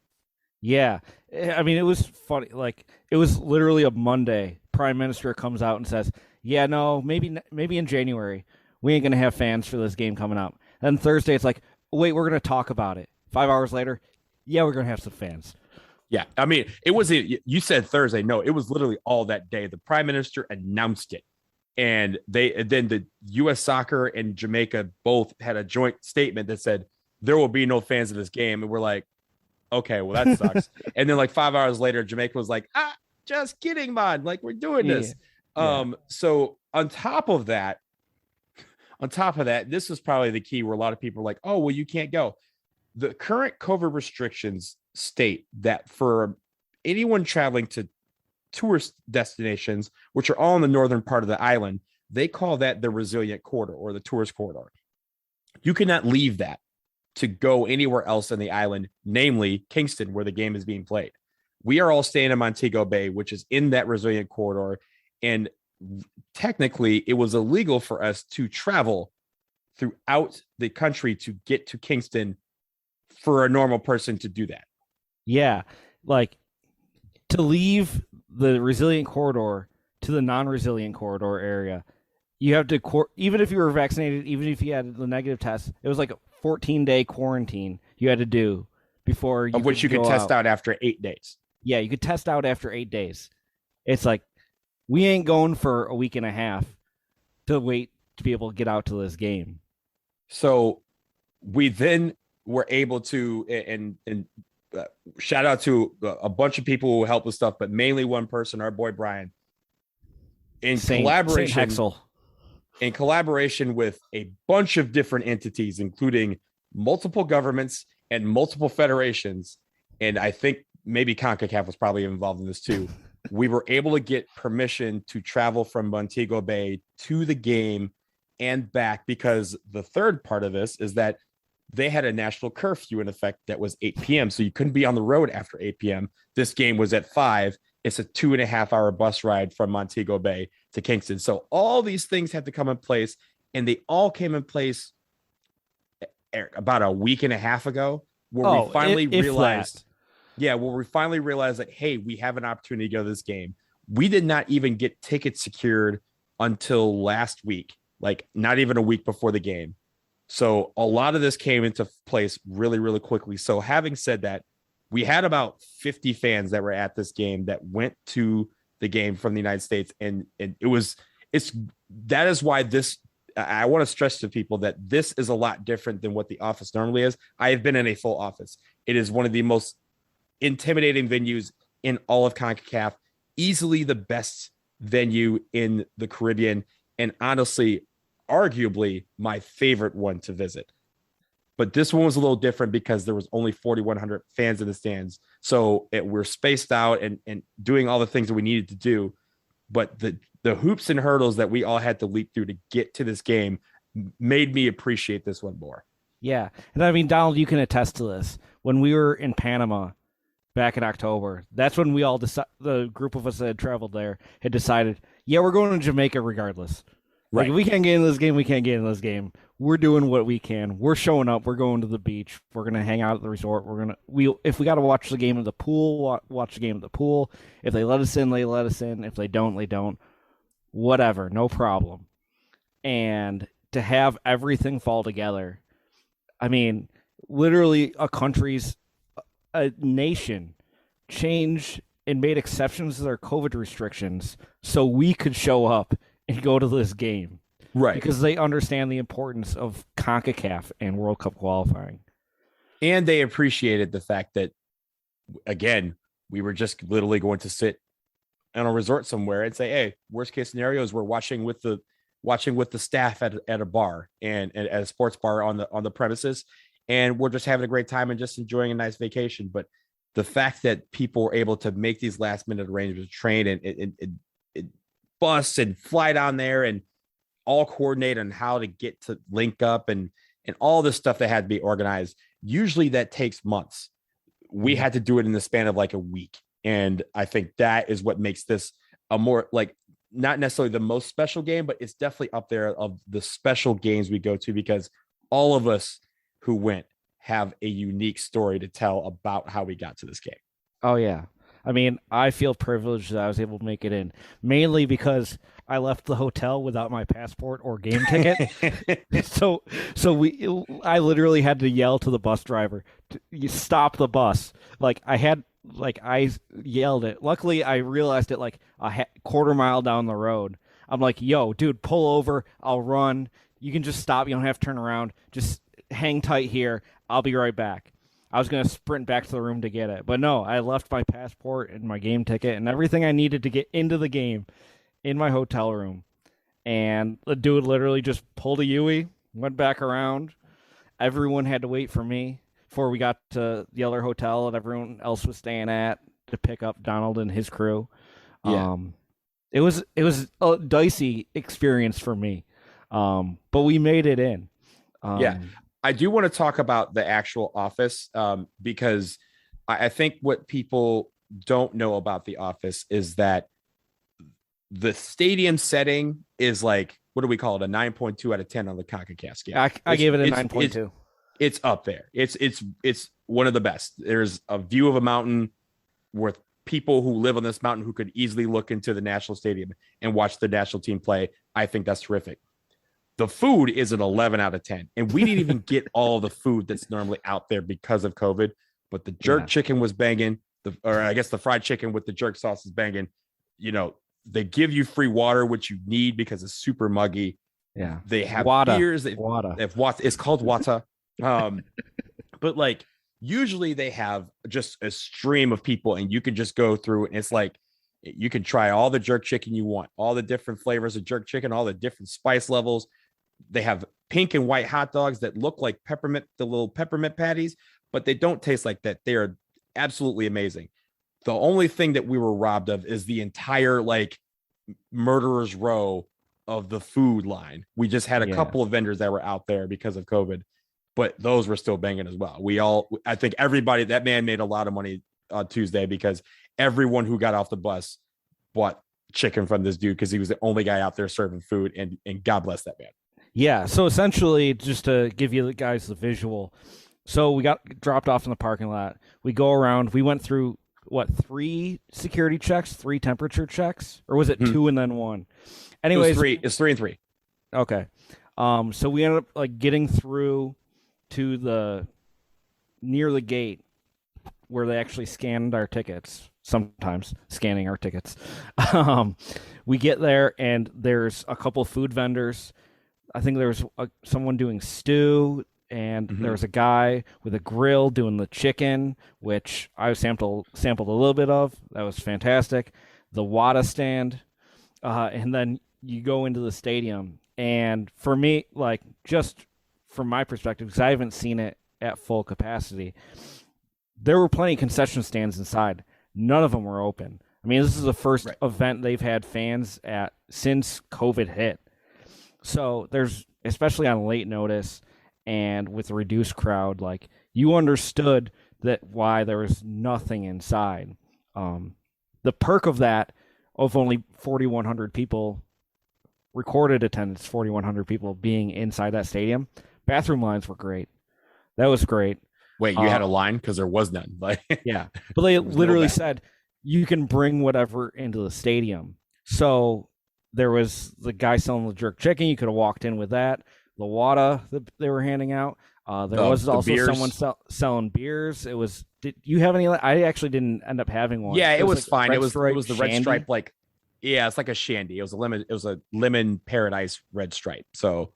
Yeah. I mean, it was funny. Like, it was literally a Monday. Prime Minister comes out and says, yeah, no, maybe in January, we ain't going to have fans for this game coming up. Then Thursday, it's like, wait, we're going to talk about it. 5 hours later, yeah, we're going to have some fans. Yeah, I mean, it wasn't. You said Thursday. No, it was literally all that day. The prime minister announced it, and then the U.S. Soccer and Jamaica both had a joint statement that said there will be no fans of this game, and we're like, okay, well that sucks. And then like 5 hours later, Jamaica was like, just kidding, man. Like we're doing this. So on top of that, this was probably the key where a lot of people were like, oh, well, you can't go. The current COVID restrictions state that for anyone traveling to tourist destinations, which are all in the northern part of the island, they call that the resilient corridor or the tourist corridor. You cannot leave that to go anywhere else on the island, namely Kingston, where the game is being played. We are all staying in Montego Bay, which is in that resilient corridor. And technically, it was illegal for us to travel throughout the country to get to Kingston for a normal person to do that. Yeah, like to leave the resilient corridor to the non-resilient corridor area, you have to, even if you were vaccinated, even if you had the negative test, it was like a 14-day quarantine you had to do before you of which you could test out after 8 days. Yeah, you could test out after 8 days. It's like, we ain't going for a week and a half to wait to be able to get out to this game. So we then were able to, and shout out to a bunch of people who helped with stuff, but mainly one person, our boy Brian, in collaboration with a bunch of different entities, including multiple governments and multiple federations, and I think maybe CONCACAF was probably involved in this too. We were able to get permission to travel from Montego Bay to the game and back, because the third part of this is that they had a national curfew in effect that was 8 p.m. So you couldn't be on the road after 8 p.m. This game was at 5. It's a 2.5-hour bus ride from Montego Bay to Kingston. So all these things had to come in place, and they all came in place about a week and a half ago, where we finally realized, that, hey, we have an opportunity to go to this game. We did not even get tickets secured until last week, like not even a week before the game. So a lot of this came into place really, really quickly. So having said that, we had about 50 fans that were at this game that went to the game from the United States. And that is why I want to stress to people that this is a lot different than what the office normally is. I have been in a full office. It is one of the most intimidating venues in all of CONCACAF, easily the best venue in the Caribbean, and honestly, arguably my favorite one to visit. But this one was a little different because there was only 4,100 fans in the stands. So we're spaced out and doing all the things that we needed to do. But the hoops and hurdles that we all had to leap through to get to this game made me appreciate this one more. Yeah. And I mean, Donald, you can attest to this. When we were in Panama back in October, that's when we all the group of us that had traveled there had decided, yeah, we're going to Jamaica regardless. Like, if we can't get in this game, we can't get in this game. We're doing what we can. We're showing up. We're going to the beach. We're going to hang out at the resort. If we got to watch the game at the pool, watch the game at the pool. If they let us in, they let us in. If they don't, they don't. Whatever, no problem. And to have everything fall together, I mean, literally a nation changed and made exceptions to their COVID restrictions so we could show up and go to this game. Right. Because they understand the importance of CONCACAF and World Cup qualifying. And they appreciated the fact that, again, we were just literally going to sit on a resort somewhere and say, hey, worst case scenario is we're watching with the staff at a bar and at a sports bar on the premises, and we're just having a great time and just enjoying a nice vacation. But the fact that people were able to make these last minute arrangements, train and bus and fly down there and all coordinate on how to get to link up and all this stuff that had to be organized. Usually that takes months. We had to do it in the span of like a week. And I think that is what makes this a more, like, not necessarily the most special game, but it's definitely up there of the special games we go to, because all of us who went have a unique story to tell about how we got to this game. Oh, yeah. I mean, I feel privileged that I was able to make it in, mainly because I left the hotel without my passport or game ticket. So I literally had to yell to the bus driver, "You stop the bus!" Like, I had like I yelled it. Luckily, I realized it like a quarter mile down the road. I'm like, "Yo, dude, pull over. I'll run. You can just stop. You don't have to turn around. Just hang tight here. I'll be right back." I was gonna sprint back to the room to get it, but no, I left my passport and my game ticket and everything I needed to get into the game in my hotel room. And the dude literally just pulled a Yui, went back around. Everyone had to wait for me before we got to the other hotel that everyone else was staying at to pick up Donald and his crew. Yeah. It was a dicey experience for me, but we made it in. Yeah. I do want to talk about the actual office because I think what people don't know about the office is that the stadium setting is like, what do we call it? A 9.2 out of 10 on the CONCACAF scale. I gave it a 9.2. It's up there. It's one of the best. There's a view of a mountain with people who live on this mountain who could easily look into the national stadium and watch the national team play. I think that's terrific. The food is an 11 out of 10. And we didn't even get all the food that's normally out there because of COVID. But the jerk chicken was banging. Or I guess the fried chicken with the jerk sauce is banging. You know, they give you free water, which you need because it's super muggy. Yeah. They have Wada. beers. Wada. It's called Wata. But like usually they have just a stream of people and you can just go through and it's like you can try all the jerk chicken you want, all the different flavors of jerk chicken, all the different spice levels. They have pink and white hot dogs that look like peppermint, the little peppermint patties, but they don't taste like that. They are absolutely amazing. The only thing that we were robbed of is the entire like murderer's row of the food line. We just had a couple of vendors that were out there because of COVID, but those were still banging as well. I think everybody, that man made a lot of money on Tuesday because everyone who got off the bus bought chicken from this dude because he was the only guy out there serving food, and God bless that man. Yeah. So essentially, just to give you guys the visual, so we got dropped off in the parking lot. We go around. We went through 3 security checks, 3 temperature checks, or was it 2 and then 1? Anyways, it's 3 and 3. Okay. So we ended up like getting through to near the gate where they actually scanned our tickets. Sometimes scanning our tickets. We get there and there's a couple food vendors. I think there was someone doing stew. And there was a guy with a grill doing the chicken, which I sampled a little bit of. That was fantastic. The Wada stand. And then you go into the stadium. And for me, like, just from my perspective, because I haven't seen it at full capacity, there were plenty of concession stands inside. None of them were open. I mean, this is the first event they've had fans at since COVID hit. So there's, especially on late notice, and with a reduced crowd, like you understood that why there was nothing inside. The perk of that, of only 4,100 people, recorded attendance, 4,100 people being inside that stadium, bathroom lines were great. That was great. Wait, you had a line? Because there was none. Like, yeah, but they literally said you can bring whatever into the stadium. So there was the guy selling the jerk chicken. You could have walked in with that. The Wada that they were handing out. There was also someone selling beers. It was. Did you have any? I actually didn't end up having one. Yeah, it was like fine. It was the red shandy. stripe. Like, yeah, it's like a shandy. It was a lemon. It was a lemon paradise red stripe. So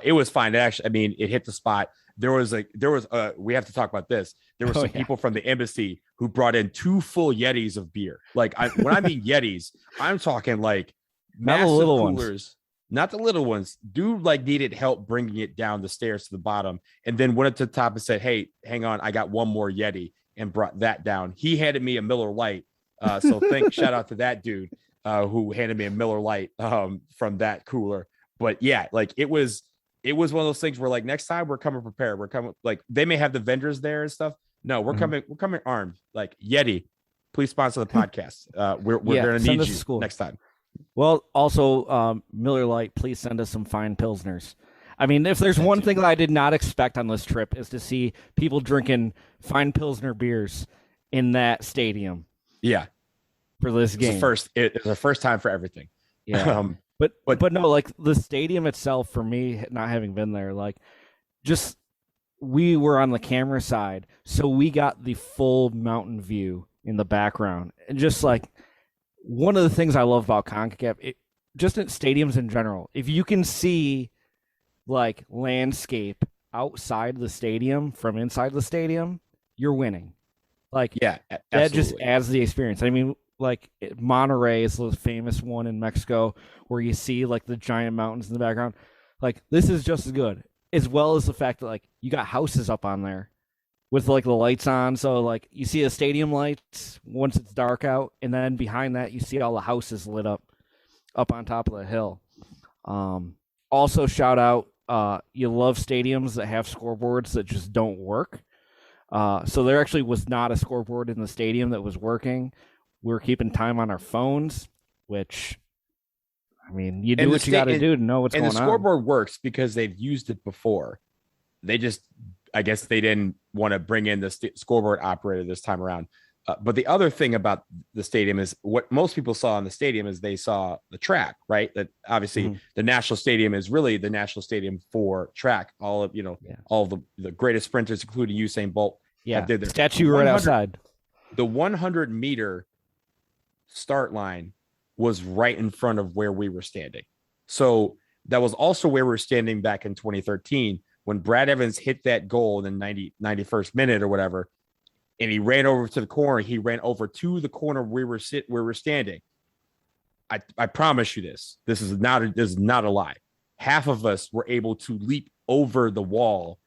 it was fine. It actually, I mean, it hit the spot. We have to talk about this. There were some people from the embassy who brought in 2 full Yetis of beer. Like when I mean Yetis, I'm talking like massive little coolers. ones. Not the little ones. Dude, like needed help bringing it down the stairs to the bottom, and then went up to the top and said, "Hey, hang on, I got one more Yeti," and brought that down. He handed me a Miller Lite, so shout out to that dude who handed me a Miller Lite from that cooler. But yeah, like it was one of those things where like next time we're coming prepared. We're coming like they may have the vendors there and stuff. No, we're coming armed. Like Yeti, please sponsor the podcast. We're gonna need you next time. Well, also, Miller Lite, please send us some fine Pilsners. I mean, if there's one thing that I did not expect on this trip is to see people drinking fine Pilsner beers in that stadium. Yeah. For this game. It's the first time for everything. Yeah. But no, like the stadium itself, for me, not having been there, like just we were on the camera side, so we got the full mountain view in the background. And just like one of the things I love about CONCACAF, just at stadiums in general, if you can see like landscape outside the stadium from inside the stadium, you're winning. Like, Yeah, that just absolutely. adds the experience. I mean, like Monterrey is the famous one in Mexico where you see like the giant mountains in the background. Like, this is just as good, as well as the fact that like you got houses up on there with like the lights on. So like you see the stadium lights once it's dark out, and then behind that you see all the houses lit up on top of the hill. Also, shout out, you love stadiums that have scoreboards that just don't work. So there actually was not a scoreboard in the stadium that was working. We were keeping time on our phones, which, I mean, you do And what you got to do to know what's and going the on. scoreboard works because they've used it before. They just, I guess they didn't want to bring in the scoreboard operator this time around. But the other thing about the stadium is what most people saw in the stadium is they saw the track, right? That obviously the national stadium is really the national stadium for track. All of, all of the greatest sprinters, including Usain Bolt, did their statue right outside. The 100-meter start line was right in front of where we were standing. So that was also where we were standing back in 2013 when Brad Evans hit that goal in the 91st minute or whatever. And he ran over to the corner. He ran over to the corner where we're standing. I promise you this. This is not a lie. Half of us were able to leap over the wall,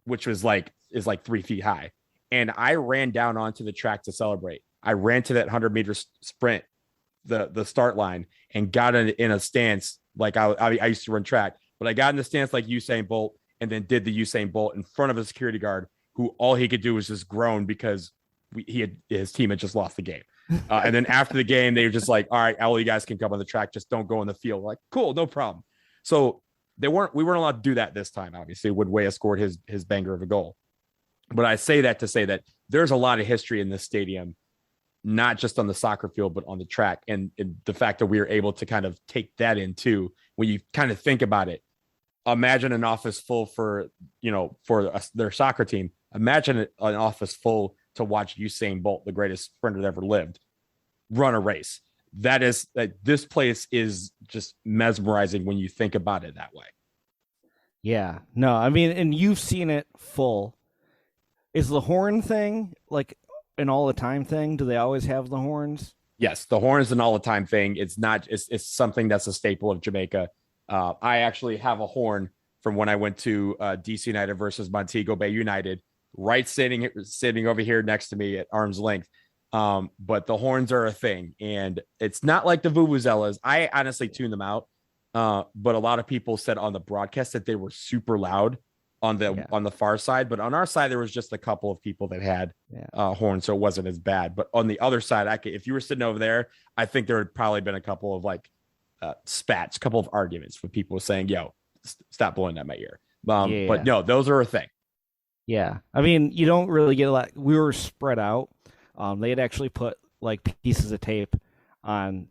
which is like 3 feet high. And I ran down onto the track to celebrate. I ran to that 100-meter sprint, the start line, and got in a stance like I used to run track, but I got in the stance like Usain Bolt, and then did the Usain Bolt in front of a security guard who all he could do was just groan because his team had just lost the game. And then after the game, they were just like, all right, all you guys can come on the track, just don't go in the field. Like, cool, no problem. So we weren't allowed to do that this time, obviously, when Weah scored his banger of a goal. But I say that to say that there's a lot of history in this stadium, not just on the soccer field, but on the track. And the fact that we were able to kind of take that in too, when you kind of think about it. Imagine an office full for their soccer team. Imagine an office full to watch Usain Bolt, the greatest sprinter that ever lived, run a race. This place is just mesmerizing when you think about it that way. Yeah, no, I mean, and you've seen it full. Is the horn thing like an all the time thing? Do they always have the horns? Yes, the horn is an all the time thing. It's not. It's something that's a staple of Jamaica. I actually have a horn from when I went to DC United versus Montego Bay United, right sitting over here next to me at arm's length. But the horns are a thing, and it's not like the vuvuzelas. I honestly tuned them out, but a lot of people said on the broadcast that they were super loud on the far side. But on our side, there was just a couple of people that had horns, so it wasn't as bad. But on the other side, if you were sitting over there, I think there had probably been a couple of spats, a couple of arguments with people saying, yo, stop blowing that in my ear. But no, those are a thing. Yeah. I mean, you don't really get a lot. We were spread out. They had actually put like pieces of tape on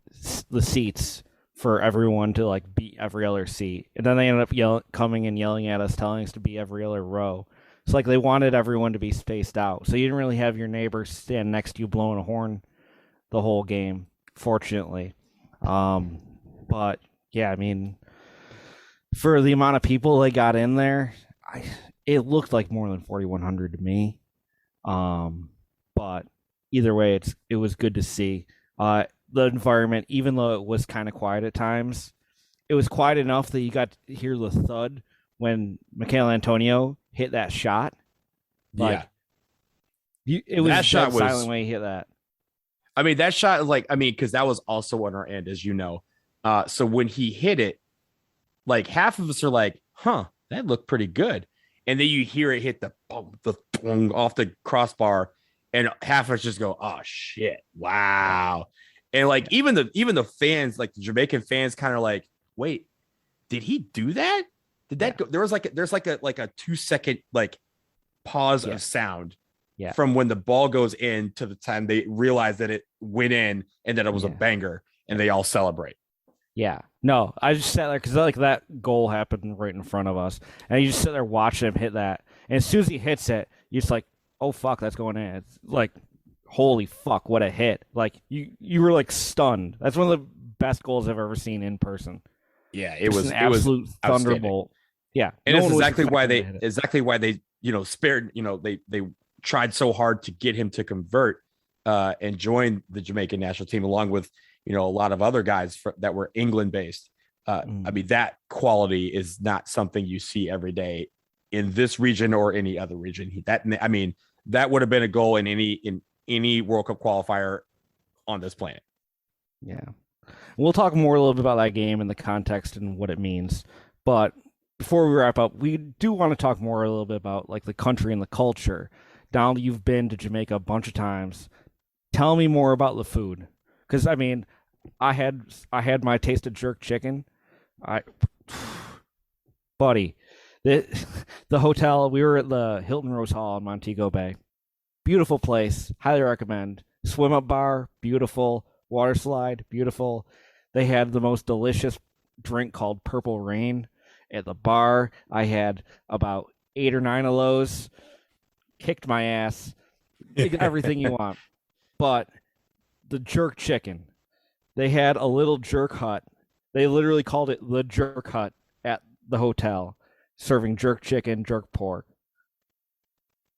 the seats for everyone to like be every other seat. And then they ended up coming and yelling at us, telling us to be every other row. It's like they wanted everyone to be spaced out. So you didn't really have your neighbor stand next to you blowing a horn the whole game, fortunately. But yeah, I mean, for the amount of people they got in there, it looked like more than 4,100 to me. But either way, it was good to see. The environment, even though it was kind of quiet at times, it was quiet enough that you got to hear the thud when Michael Antonio hit that shot. It was that shot silent when he hit that. I mean, that shot, because that was also on our end, as you know. So when he hit it, like half of us are like, huh, that looked pretty good. And then you hear it hit the boom off the crossbar, and half of us just go, oh shit, wow. And even the fans, like the Jamaican fans, kind of like, wait, did he do that? Did that go? There's like a 2-second pause of sound from when the ball goes in to the time they realize that it went in and that it was a banger, and they all celebrate. Yeah, no, I just sat there because that goal happened right in front of us, and you just sit there watching him hit that. And as soon as he hits it, you're just like, oh fuck, that's going in. It's like holy fuck, what a hit. Like you were like stunned. That's one of the best goals I've ever seen in person. Yeah, Just an absolute thunderbolt. Yeah. And it's one was exactly why expecting they spared, they tried so hard to get him to convert and join the Jamaican national team along with, a lot of other guys that were England based. I mean, that quality is not something you see every day in this region or any other region. That would have been a goal in any World Cup qualifier on this planet. Yeah. We'll talk more a little bit about that game and the context and what it means. But before we wrap up, we do want to talk more a little bit about like the country and the culture. Donald, you've been to Jamaica a bunch of times. Tell me more about the food. Because I mean, I had my taste of jerk chicken. Buddy, the hotel, we were at the Hilton Rose Hall in Montego Bay. Beautiful place. Highly recommend. Swim up bar, beautiful. Water slide, beautiful. They had the most delicious drink called Purple Rain at the bar. I had about 8 or 9 of those. Kicked my ass. Everything you want. But the jerk chicken. They had a little jerk hut. They literally called it the jerk hut at the hotel, serving jerk chicken, jerk pork.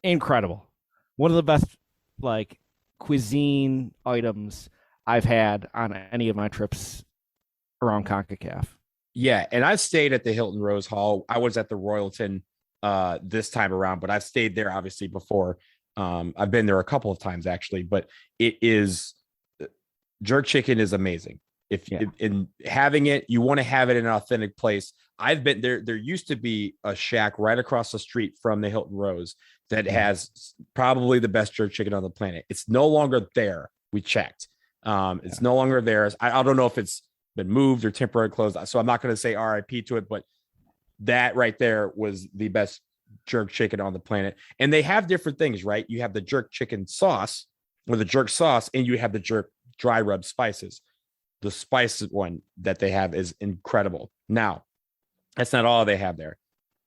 Incredible. One of the best like cuisine items I've had on any of my trips around CONCACAF. Yeah, and I've stayed at the Hilton Rose Hall. I was at the Royalton this time around, but I've stayed there obviously before. I've been there a couple of times actually, but it is jerk chicken is amazing. In having it, you want to have it in an authentic place. I've been there. There used to be a shack right across the street from the Hilton Rose that has probably the best jerk chicken on the planet. It's no longer there. We checked. It's no longer there. I don't know if it's been moved or temporarily closed. So I'm not going to say RIP to it, but that right there was the best jerk chicken on the planet. And they have different things, right? You have the jerk chicken sauce or the jerk sauce, and you have the jerk dry rub spices. The spice one that they have is incredible. Now, that's not all they have there.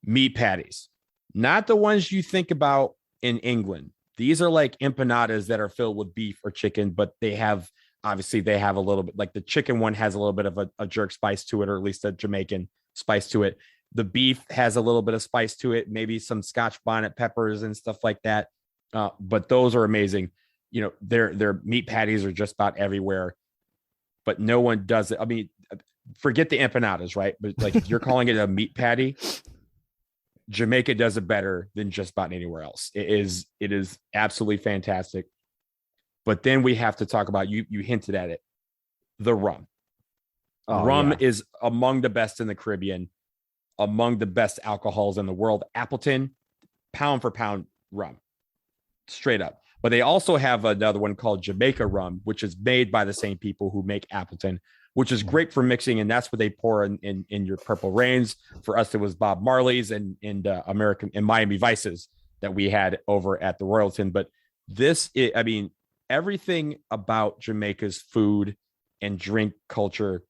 Meat patties, not the ones you think about in England. These are like empanadas that are filled with beef or chicken, but they have a little bit, like the chicken one has a little bit of a jerk spice to it, or at least a Jamaican spice to it. The beef has a little bit of spice to it, maybe some Scotch bonnet peppers and stuff like that. But those are amazing. Their meat patties are just about everywhere, but no one does it. I mean, forget the empanadas, right? But like if you're calling it a meat patty, Jamaica does it better than just about anywhere else. It is absolutely fantastic. But then we have to talk about, you hinted at it, the rum. Rum is among the best in the Caribbean, among the best alcohols in the world. Appleton, pound for pound rum, straight up. But they also have another one called Jamaica rum, which is made by the same people who make Appleton, which is great for mixing. And that's what they pour in your Purple Rains. For us, it was Bob Marley's and American and Miami Vices that we had over at the Royalton. But everything about Jamaica's food and drink culture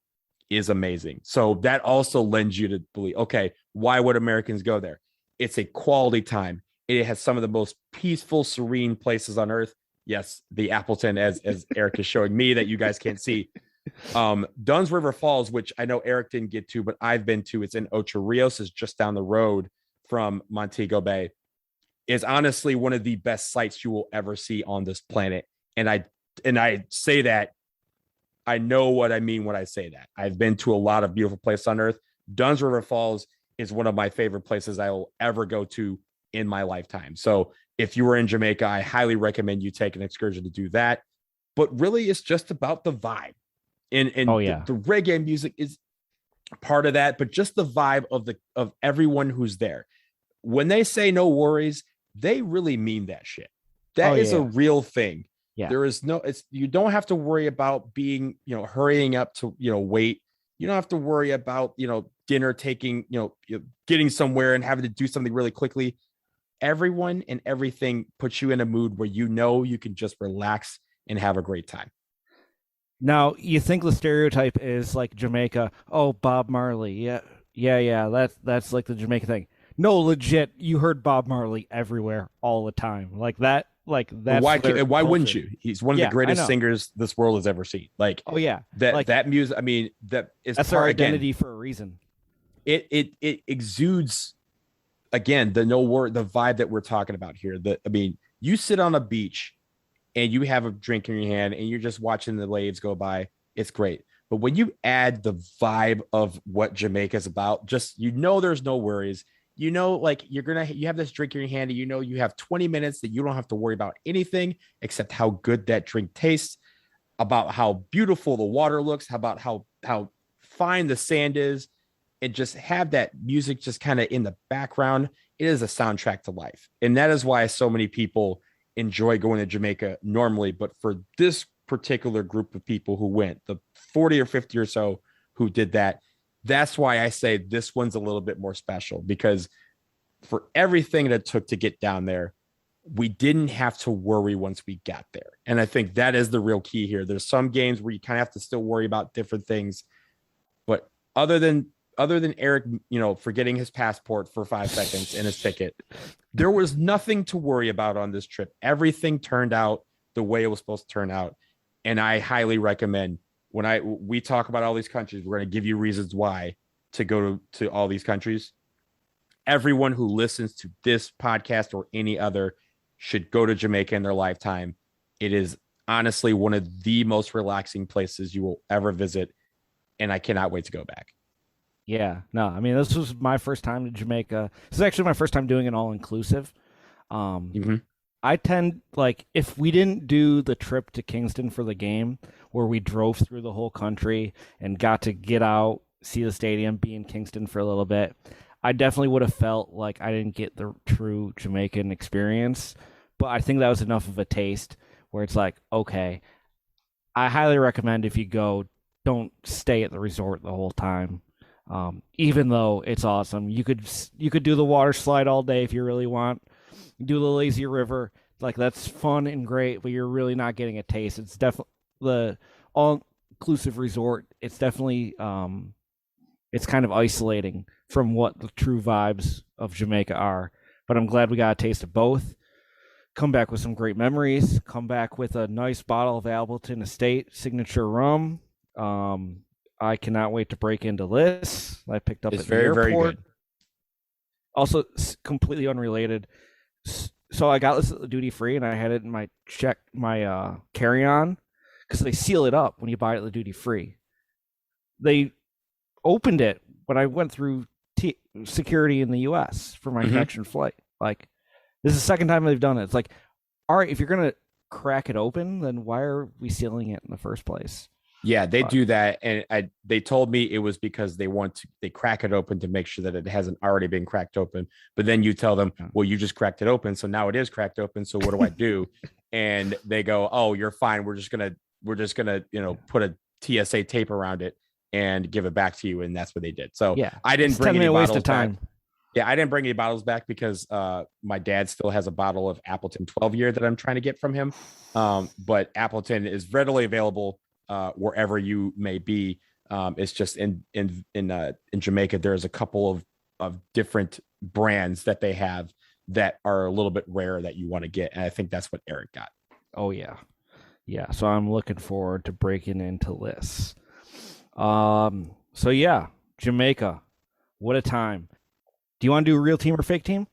is amazing. So that also lends you to believe, okay, why would Americans go there? It's a quality time. It has some of the most peaceful, serene places on earth. Yes, the Appleton, as Eric is showing me that you guys can't see. Dunn's River Falls, which I know Eric didn't get to, but I've been to. It's in Ocho Rios, is just down the road from Montego Bay. Is honestly one of the best sights you will ever see on this planet. And I say that, I know what I mean when I say that. I've been to a lot of beautiful places on earth. Dunn's River Falls is one of my favorite places I will ever go to in my lifetime. So if you were in Jamaica, I highly recommend you take an excursion to do that. But really, it's just about the vibe. And the reggae music is part of that, but just the vibe of everyone who's there. When they say no worries, they really mean that shit. That is a real thing. Yeah. There is you don't have to worry about being, hurrying up to, wait. You don't have to worry about, dinner taking, getting somewhere and having to do something really quickly. Everyone and everything puts you in a mood where you can just relax and have a great time. Now, you think the stereotype is like Jamaica, oh, Bob Marley. Yeah. That's like the Jamaica thing. No, legit, you heard Bob Marley everywhere all the time. Like that like that's why wouldn't you? He's one of the I greatest know. singers this world has ever seen. Like, Oh yeah, that like that music. I mean, that is that's their identity for a reason. It exudes, again, the vibe that we're talking about here. I mean, you sit on a beach and you have a drink in your hand and you're just watching the waves go by. It's great. But when you add the vibe of what Jamaica is about, just, there's no worries. Like you have this drink in your hand and you have 20 minutes that you don't have to worry about anything except how good that drink tastes, about how beautiful the water looks, about how fine the sand is, and just have that music just kind of in the background. It is a soundtrack to life. And that is why so many people enjoy going to Jamaica normally. But for this particular group of people who went, the 40 or 50 or so who did that, that's why I say this one's a little bit more special, because for everything that it took to get down there, we didn't have to worry once we got there. And I think that is the real key here. There's some games where you kind of have to still worry about different things. But other than Eric, forgetting his passport for 5 seconds and his ticket, there was nothing to worry about on this trip. Everything turned out the way it was supposed to turn out. And I highly recommend, when we talk about all these countries, we're going to give you reasons why to go to all these countries. Everyone who listens to this podcast or any other should go to Jamaica in their lifetime. It is honestly one of the most relaxing places you will ever visit. And I cannot wait to go back. Yeah, no, I mean, this was my first time to Jamaica. This is actually my first time doing an all-inclusive. I tend, like, if we didn't do the trip to Kingston for the game, where we drove through the whole country and got to get out, see the stadium, be in Kingston for a little bit, I definitely would have felt like I didn't get the true Jamaican experience. But I think that was enough of a taste where it's like, okay, I highly recommend, if you go, don't stay at the resort the whole time. Even though it's awesome, you could do the water slide all day if you really want. Do the lazy river, like, that's fun and great, but you're really not getting a taste. It's definitely the all-inclusive resort. It's definitely it's kind of isolating from what the true vibes of Jamaica are. But I'm glad we got a taste of both. Come back with some great memories. Come back with a nice bottle of Appleton Estate signature rum. I cannot wait to break into this. I picked up at the airport. Very good. Also, completely unrelated. So I got this at the duty free, and I had it in my carry-on, because they seal it up when you buy it at the duty free. They opened it when I went through security in the U.S. for my connection flight. Like, this is the second time they've done it. It's like, all right, if you're gonna crack it open, then why are we sealing it in the first place? Yeah, they do that, and they told me it was because they crack it open to make sure that it hasn't already been cracked open. But then you tell them, well, you just cracked it open, so now it is cracked open. So what do I do? And they go, oh, you're fine. We're just gonna put a TSA tape around it and give it back to you. And that's what they did. So yeah, I didn't bring any bottles of time. back. Yeah, I didn't bring any bottles back because my dad still has a bottle of Appleton 12 year that I'm trying to get from him. But Appleton is readily available wherever you may be. It's just in Jamaica, there's a couple of different brands that they have that are a little bit rare that you want to get. And I think that's what Eric got. Oh yeah. Yeah. So I'm looking forward to breaking into this. So yeah, Jamaica, what a time. Do you want to do a real team or fake team?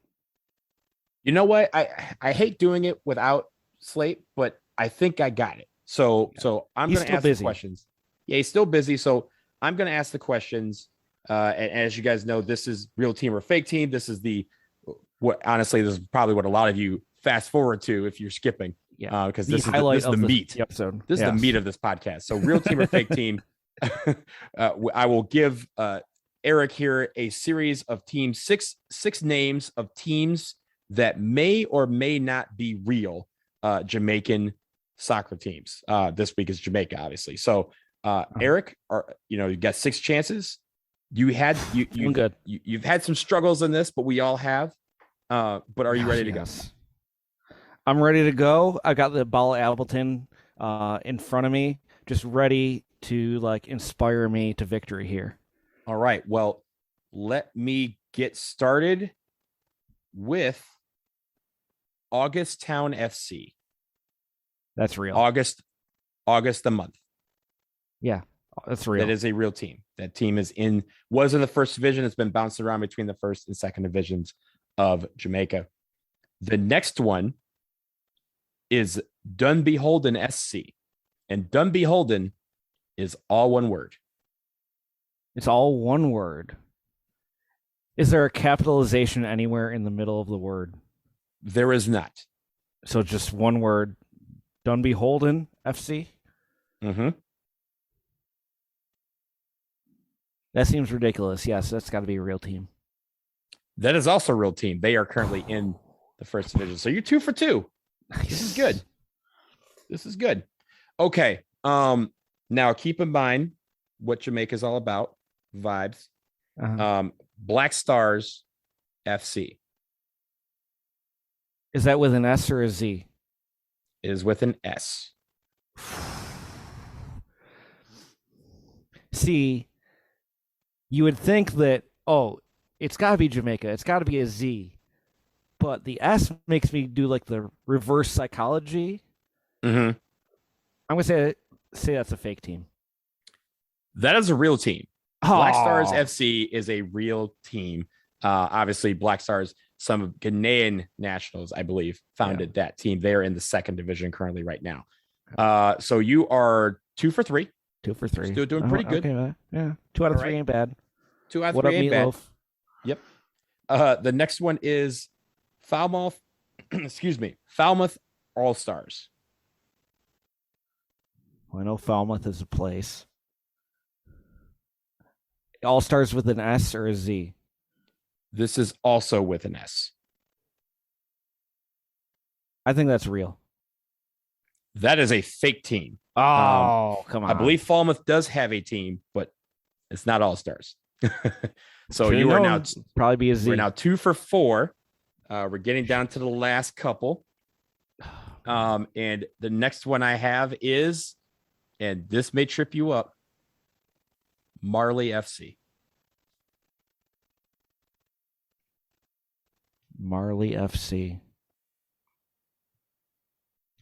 You know what? I hate doing it without Slate, but I think I got it. So I'm going to ask the questions. Yeah, he's still busy. So I'm going to ask the questions. And as you guys know, this is real team or fake team. This is honestly, this is probably what a lot of you fast forward to if you're skipping. Yeah. Because this is the meat. The episode. This is the meat of this podcast. So real team or fake team. I will give Eric here a series of teams, six names of teams that may or may not be real Jamaican soccer teams. This week is Jamaica, obviously. So Eric, you got 6 chances. You've had some struggles in this, but we all have. But are you ready to go? I'm ready to go. I got the ball of Appleton in front of me, just ready to inspire me to victory here. All right. Well, let me get started with August Town FC. That's real. August the month. Yeah, that's real. That is a real team. That team was in the first division. It's been bouncing around between the first and second divisions of Jamaica. The next one is Dunbeholden SC. And Dunbeholden is all one word. It's all one word. Is there a capitalization anywhere in the middle of the word? There is not. So just one word. Dunbeholden FC? Mm-hmm. That seems ridiculous. Yes, that's got to be a real team. That is also a real team. They are currently in the first division. So you're 2 for 2. This is good. This is good. Okay. Now keep in mind what Jamaica is all about. Vibes. Black Stars FC. Is that with an S or a Z? It is with an S. See, you would think that, it's got to be Jamaica. It's got to be a Z. But the S makes me do like the reverse psychology. Mm-hmm. I'm going to say that's a fake team. That is a real team. Black Stars FC is a real team. Obviously, Black Stars, some Ghanaian nationals, I believe, founded that team. They are in the second division currently right now. So you are 2 for 3. 2 for 3. Still doing pretty good. Okay, yeah. 2 out of 3 ain't bad. 2 out of 3 ain't bad. Yep. The next one is Falmouth. Excuse me, Falmouth All Stars. Well, I know Falmouth is a place. All Stars with an S or a Z? This is also with an S. I think that's real. That is a fake team. Oh, come on. I believe Falmouth does have a team, but it's not All Stars. So Should've you are known. now Probably be a Z. We're now 2 for 4. We're getting down to the last couple. And the next one I have is, and this may trip you up, Marley FC. Marley FC.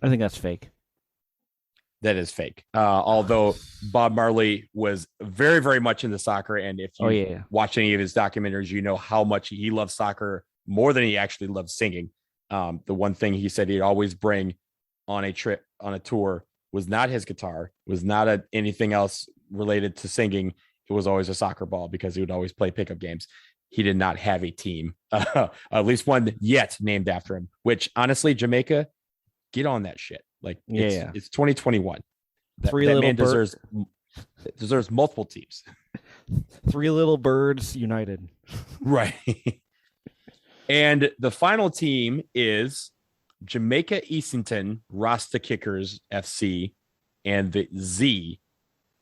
I think that's fake. That is fake. Although Bob Marley was very, very much into soccer. And if you watch any of his documentaries, you know how much he loves soccer more than he actually loves singing. The one thing he said he'd always bring on a trip, on a tour, was not his guitar, was not anything else related to singing. It was always a soccer ball because he would always play pickup games. He did not have a team, at least one yet named after him, which honestly, Jamaica, get on that shit. Like it's 2021. That man deserves multiple teams. 3 little birds united. Right. And the final team is Jamaica Easington Rasta Kickers FC, and the Z.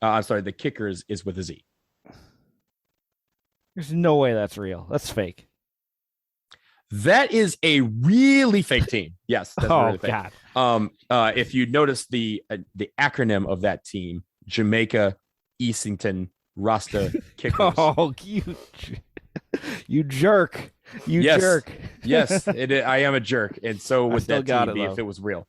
I'm sorry, the Kickers is with a Z. There's no way that's real. That's fake. That is a really fake team. Yes, that's really fake. God. If you notice the acronym of that team, Jamaica Easington Rasta Kickers. Oh, you jerk. You jerk. Yes, I am a jerk. And so would that team be if it was real.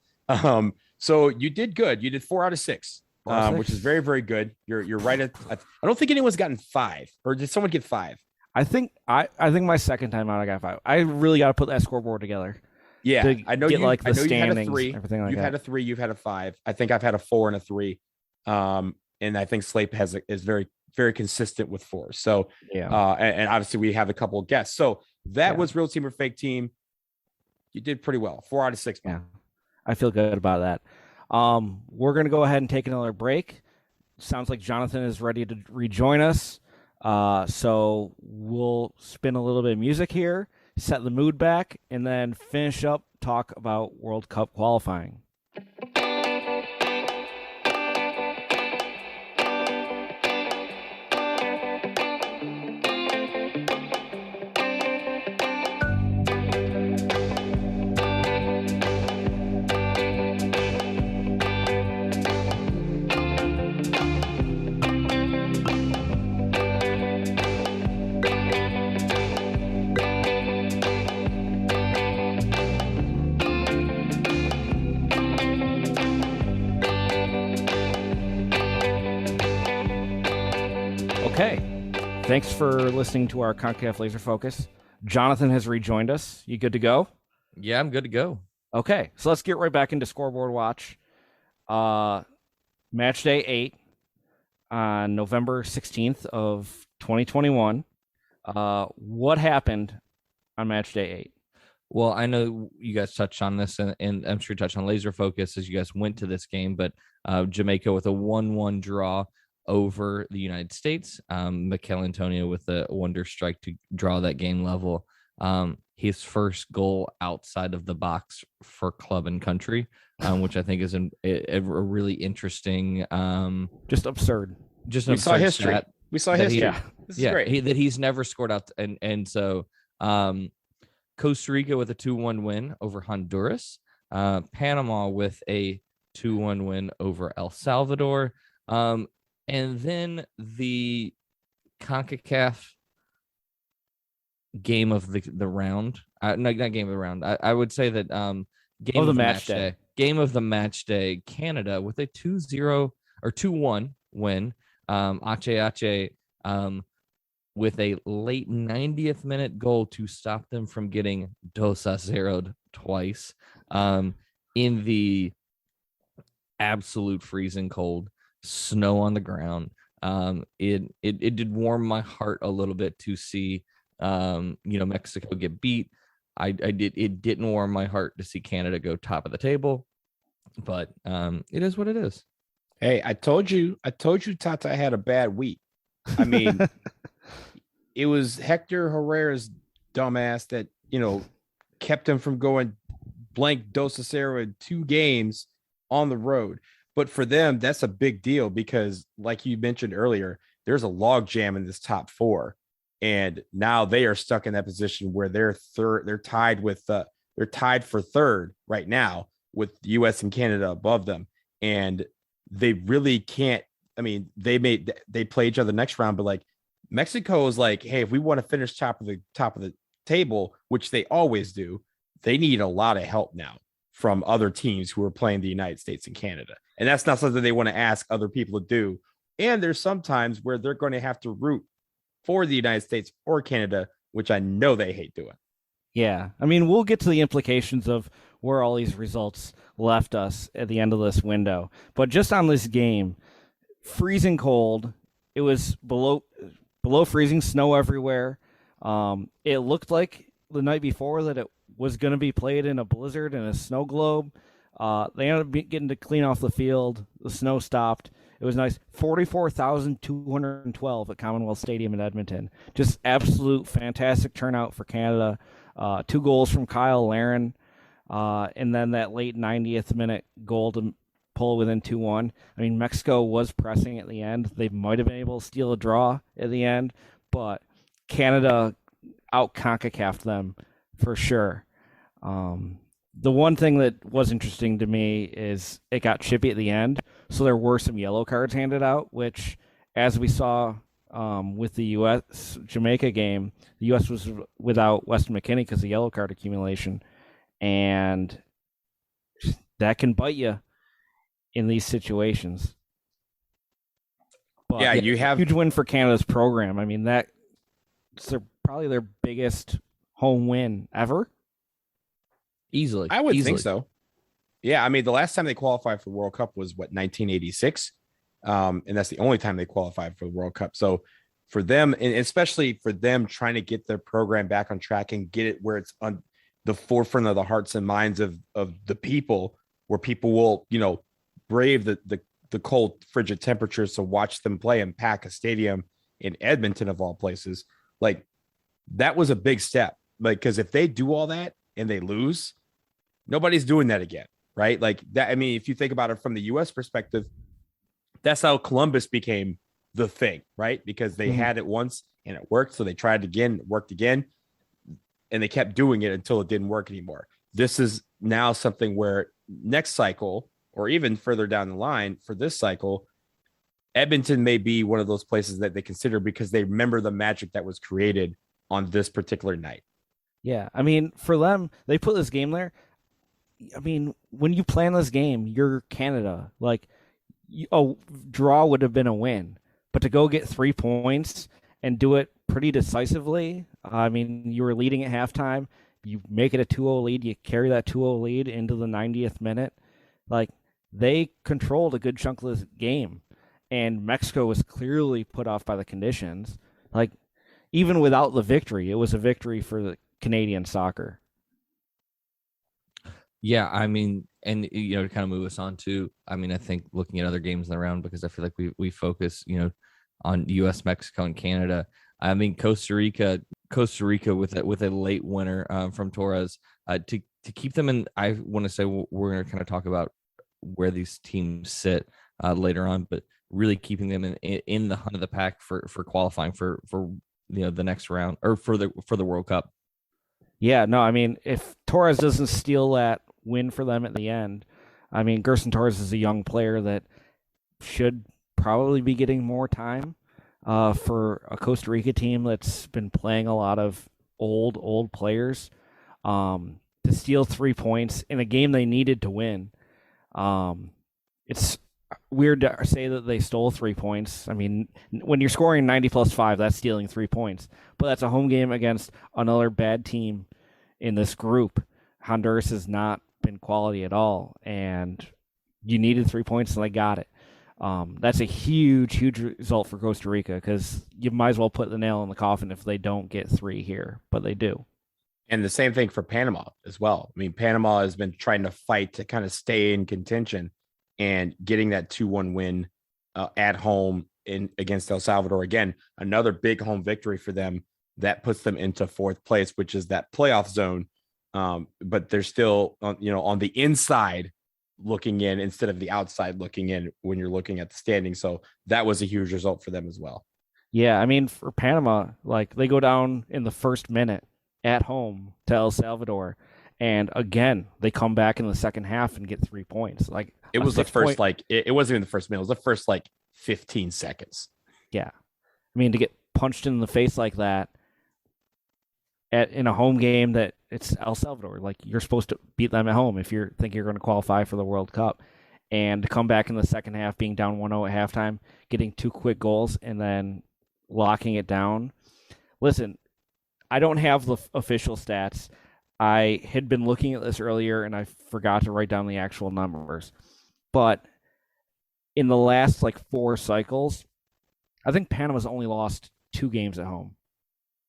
So you did good. You did 4 out of 6. Which is very, very good. You're right at. I don't think anyone's gotten 5, or did someone get 5? I think my second time out I got 5. I really got to put that scoreboard together. Yeah, I know. Like the standings, you had a 3. Everything like you've that. had a 3. You've had a 5. I think I've had a 4 and a 3. And I think Slape is very, very consistent with 4. So and obviously we have a couple of guests. So that was real team or fake team. You did pretty well. 4 out of 6. Yeah, I feel good about that. We're going to go ahead and take another break. Sounds like Jonathan is ready to rejoin us. So we'll spin a little bit of music here, set the mood back, and then finish up, talk about World Cup qualifying. Okay. Thanks for listening to our CONCACAF Laser Focus. Jonathan has rejoined us. You good to go? Yeah, I'm good to go. Okay, so let's get right back into Scoreboard Watch. Match day 8 on November 16th of 2021. What happened on match day 8? Well, I know you guys touched on this, and I'm sure you touched on Laser Focus as you guys went to this game, but Jamaica with a 1-1 draw over the United States. Mikel Antonio with a wonder strike to draw that game level. His first goal outside of the box for club and country, which I think is a really interesting, just absurd. Just we saw history. We saw history. This is great. That he's never scored out, and so Costa Rica with a 2-1 win over Honduras, Panama with a 2-1 win over El Salvador, and then the CONCACAF game of the round. No, not game of the round. I would say that game of the match day. Game of the match day. Canada with a 2-0 or 2-1 win. Ache with a late 90th minute goal to stop them from getting 2-0 twice in the absolute freezing cold, snow on the ground. It did warm my heart a little bit to see Mexico get beat. It didn't warm my heart to see Canada go top of the table, but it is what it is. Hey, I told you Tata had a bad week. I mean, it was Hector Herrera's dumbass that, kept him from going blank 2-0 in 2 games on the road. But for them, that's a big deal because, like you mentioned earlier, there's a log jam in this top 4. And now they are stuck in that position where they're third. They're tied for third right now with the U.S. and Canada above them. And they really can't. I mean, they play each other next round, but like Mexico is like, hey, if we want to finish top of the table, which they always do, they need a lot of help now from other teams who are playing the United States and Canada. And that's not something they want to ask other people to do. And there's some times where they're going to have to root for the United States or Canada, which I know they hate doing. Yeah. I mean, we'll get to the implications of where all these results left us at the end of this window. But just on this game, freezing cold, it was below freezing, snow everywhere. It looked like the night before that it was going to be played in a blizzard and a snow globe. They ended up getting to clean off the field. The snow stopped. It was nice. 44,212 at Commonwealth Stadium in Edmonton. Just absolute fantastic turnout for Canada. 2 goals from Kyle Larin. And then that late 90th minute goal to pull within 2-1. I mean, Mexico was pressing at the end. They might have been able to steal a draw at the end, but Canada out-CONCACAF'd them for sure. The one thing that was interesting to me is it got chippy at the end, so there were some yellow cards handed out, which, as we saw with the U.S.-Jamaica game, the U.S. was without Weston McKennie because of yellow card accumulation, and that can bite you in these situations. But yeah, you have huge win for Canada's program. I mean, that's probably their biggest home win ever. Easily. I would think so. Yeah, I mean, the last time they qualified for the World Cup was 1986. And that's the only time they qualified for the World Cup. So for them, and especially for them trying to get their program back on track and get it where it's on the forefront of the hearts and minds of the people, where people will, brave the cold, frigid temperatures to watch them play and pack a stadium in Edmonton of all places. Like, that was a big step. Like, because if they do all that and they lose, nobody's doing that again, right? Like that. I mean, if you think about it from the U.S. perspective, that's how Columbus became the thing, right? Because they had it once and it worked. So they tried again, it worked again, and they kept doing it until it didn't work anymore. This is now something where next cycle, or even further down the line for this cycle, Edmonton may be one of those places that they consider because they remember the magic that was created on this particular night. Yeah. I mean, for them, they put this game there. I mean, when you plan this game, you're Canada. Like, a draw would have been a win. but to go get 3 points and do it pretty decisively. I mean, you were leading at halftime. You make it a 2-0 lead. You carry that 2-0 lead into the 90th minute. Like, they controlled a good chunk of this game, and Mexico was clearly put off by the conditions. Like, even without the victory, it was a victory for the Canadian soccer. Yeah, I mean, and to kind of move us on to, I mean, I think looking at other games in the round, because I feel like we focus, on U.S., Mexico, and Canada. I mean, Costa Rica with a late winner from Torres to keep them in. I want to say we're going to kind of talk about where these teams sit later on, but really keeping them in the hunt of the pack for qualifying for the next round, or for the World Cup. Yeah, no, I mean, if Torres doesn't steal that win for them at the end, I mean, Gerson Torres is a young player that should probably be getting more time for a Costa Rica team that's been playing a lot of old players. To steal 3 points in a game they needed to win. It's weird to say that they stole 3 points. I mean, when you're scoring 90 plus 5, that's stealing 3 points. But that's a home game against another bad team in this group. Honduras has not been quality at all, and you needed 3 points, and they got it. That's a huge result for Costa Rica, because you might as well put the nail in the coffin if they don't get 3 here, but they do. And the same thing for Panama as well. I mean, Panama has been trying to fight to kind of stay in contention, and getting that 2-1 win at home against El Salvador. Again, another big home victory for them that puts them into 4th place, which is that playoff zone. But they're still, on the inside looking in instead of the outside looking in when you're looking at the standings. So that was a huge result for them as well. Yeah, I mean, for Panama, like, they go down in the first minute at home to El Salvador, and again, they come back in the second half and get 3 points. Like, it was the first, it wasn't even the first minute. It was the first 15 seconds. Yeah. I mean, to get punched in the face like that in a home game that it's El Salvador, like, you're supposed to beat them at home if you think you're going to qualify for the World Cup. And to come back in the second half, being down 1-0 at halftime, getting 2 quick goals, and then locking it down. Listen, I don't have the official stats. I had been looking at this earlier, and I forgot to write down the actual numbers. But in the last 4 cycles, I think Panama's only lost 2 games at home.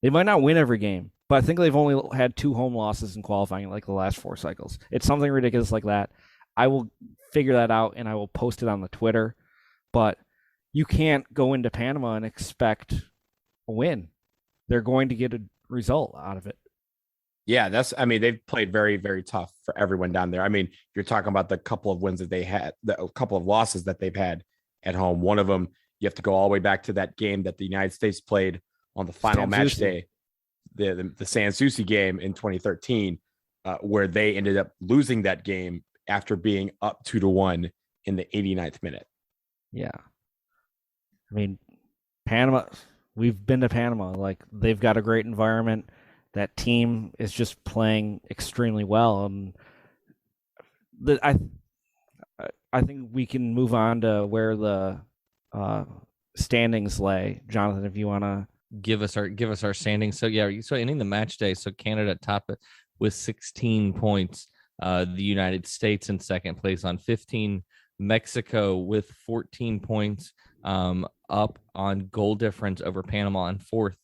They might not win every game, but I think they've only had 2 home losses in qualifying in the last 4 cycles. It's something ridiculous like that. I will figure that out, and I will post it on the Twitter. But you can't go into Panama and expect a win. They're going to get a result out of it. Yeah, they've played very, very tough for everyone down there. I mean, you're talking about the couple of wins that they had, a couple of losses that they've had at home. One of them, you have to go all the way back to that game that the United States played on the final match day, the San Souci game in 2013, where they ended up losing that game after being up 2-1 in the 89th minute. Yeah. I mean, Panama, we've been to Panama. Like, they've got a great environment. That team is just playing extremely well. And I think we can move on to where the standings lay. Jonathan, if you want to give us our standings. So yeah, so ending the match day, so Canada top it with 16 points. The United States in second place on 15. Mexico with 14 points, up on goal difference over Panama on 4th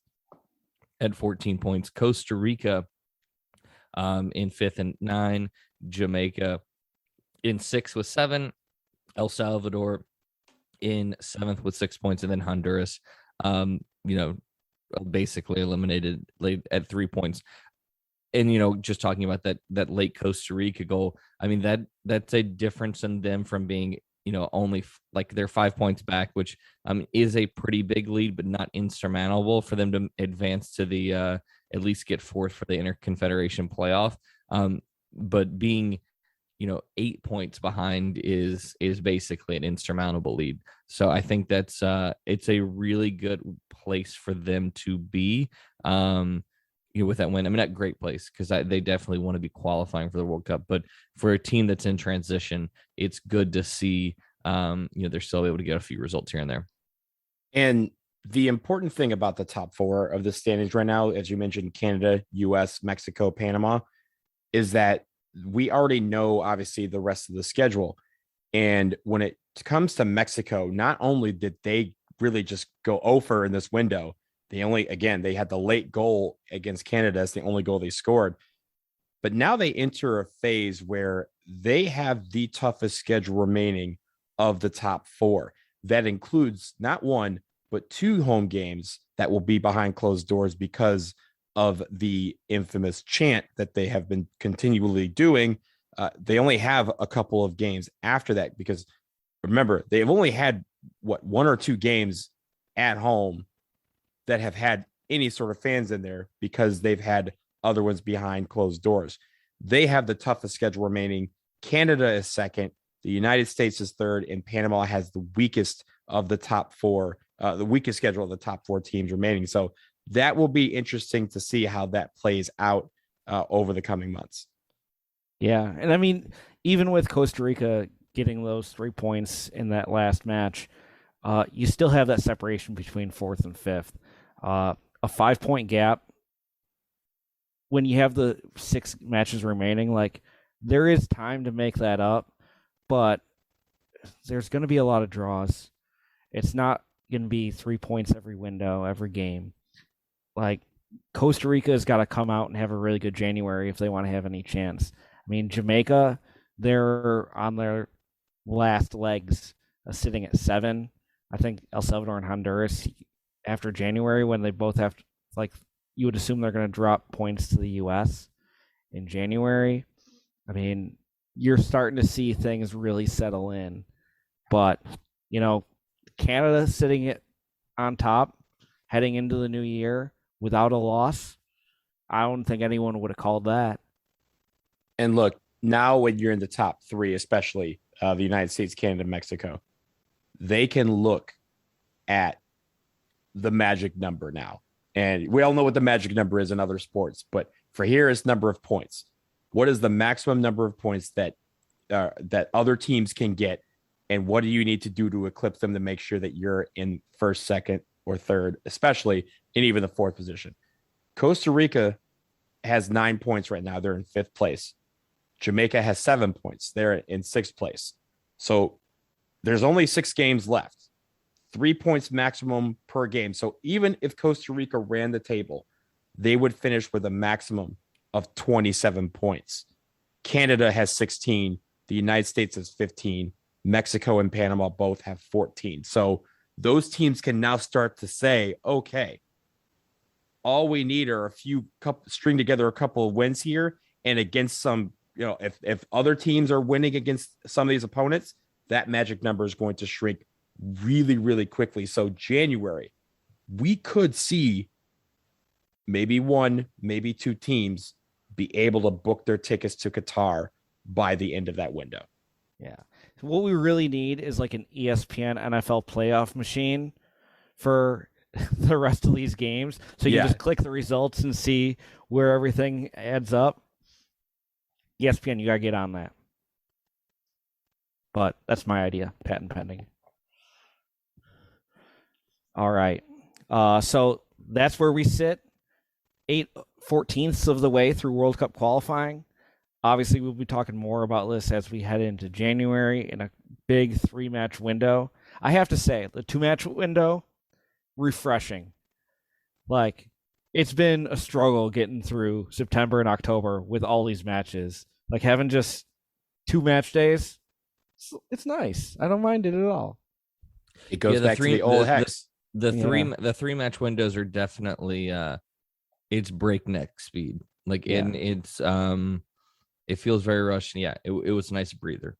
at 14 points. Costa Rica in 5th and 9. Jamaica in 6th with 7. El Salvador in 7th with 6 points, and then Honduras, basically eliminated at 3 points. And just talking about that late Costa Rica goal, I mean, that's a difference in them from being only they're 5 points back, which is a pretty big lead, but not insurmountable for them to advance to the at least get 4th for the Interconfederation playoff. But being 8 points behind is basically an insurmountable lead. So I think that's it's a really good place for them to be. With that win, I mean, not great place, because they definitely want to be qualifying for the World Cup, but for a team that's in transition, it's good to see, they're still able to get a few results here and there. And the important thing about the top four of the standings right now, as you mentioned, Canada, US, Mexico, Panama, is that we already know, obviously, the rest of the schedule. And when it comes to Mexico, not only did they really just go over in this window, they had the late goal against Canada as the only goal they scored. But now they enter a phase where they have the toughest schedule remaining of the top four. That includes not one, but two home games that will be behind closed doors because of the infamous chant that they have been continually doing. They only have a couple of games after that because remember, they've only had one or two games at home that have had any sort of fans in there because they've had other ones behind closed doors. They have the toughest schedule remaining. Canada is second, the United States is third, and Panama has the weakest of the top four, the weakest schedule of the top four teams remaining. So that will be interesting to see how that plays out over the coming months. Yeah, and I mean, even with Costa Rica getting those 3 points in that last match, you still have that separation between fourth and fifth. A 5-point gap. When you have the 6 matches remaining, like there is time to make that up, but there's going to be a lot of draws. It's not going to be 3 points every window, every game. Like Costa Rica has got to come out and have a really good January if they want to have any chance. I mean, Jamaica, they're on their last legs, sitting at 7. I think El Salvador and Honduras, after January, when they both have, like, you would assume they're going to drop points to the U.S. in January. I mean, you're starting to see things really settle in. But, Canada sitting on top heading into the new year without a loss, I don't think anyone would have called that. And look, now when you're in the top 3, especially the United States, Canada, Mexico, they can look at the magic number now. And we all know what the magic number is in other sports, but for here is number of points. What is the maximum number of points that other teams can get, and what do you need to do to eclipse them to make sure that you're in first, second, or third, especially in even the fourth position? Costa Rica has 9 points right now. They're in 5th place. Jamaica has 7 points. They're in 6th place. So there's only 6 games left. 3 points maximum per game. So even if Costa Rica ran the table, they would finish with a maximum of 27 points. Canada has 16. The United States has 15. Mexico and Panama both have 14. So those teams can now start to say, okay, all we need are string together a couple of wins here, and against some, if other teams are winning against some of these opponents, that magic number is going to shrink really, really quickly. So January, we could see maybe 1, maybe 2 teams be able to book their tickets to Qatar by the end of that window. Yeah. What we really need is like an ESPN NFL playoff machine for the rest of these games. So you just click the results and see where everything adds up. ESPN, you got to get on that. But that's my idea. Patent pending. All right. So that's where we sit. 8/14 of the way through World Cup qualifying. Obviously, we'll be talking more about this as we head into January in a big 3-match window. I have to say, the 2-match window, refreshing. Like, it's been a struggle getting through September and October with all these matches. Like, having just 2 match days, it's nice. I don't mind it at all. It goes back to the old hex. The 3-match windows are definitely it's breakneck speed. Like, and it's it feels very rushed. Yeah, it was a nice breather.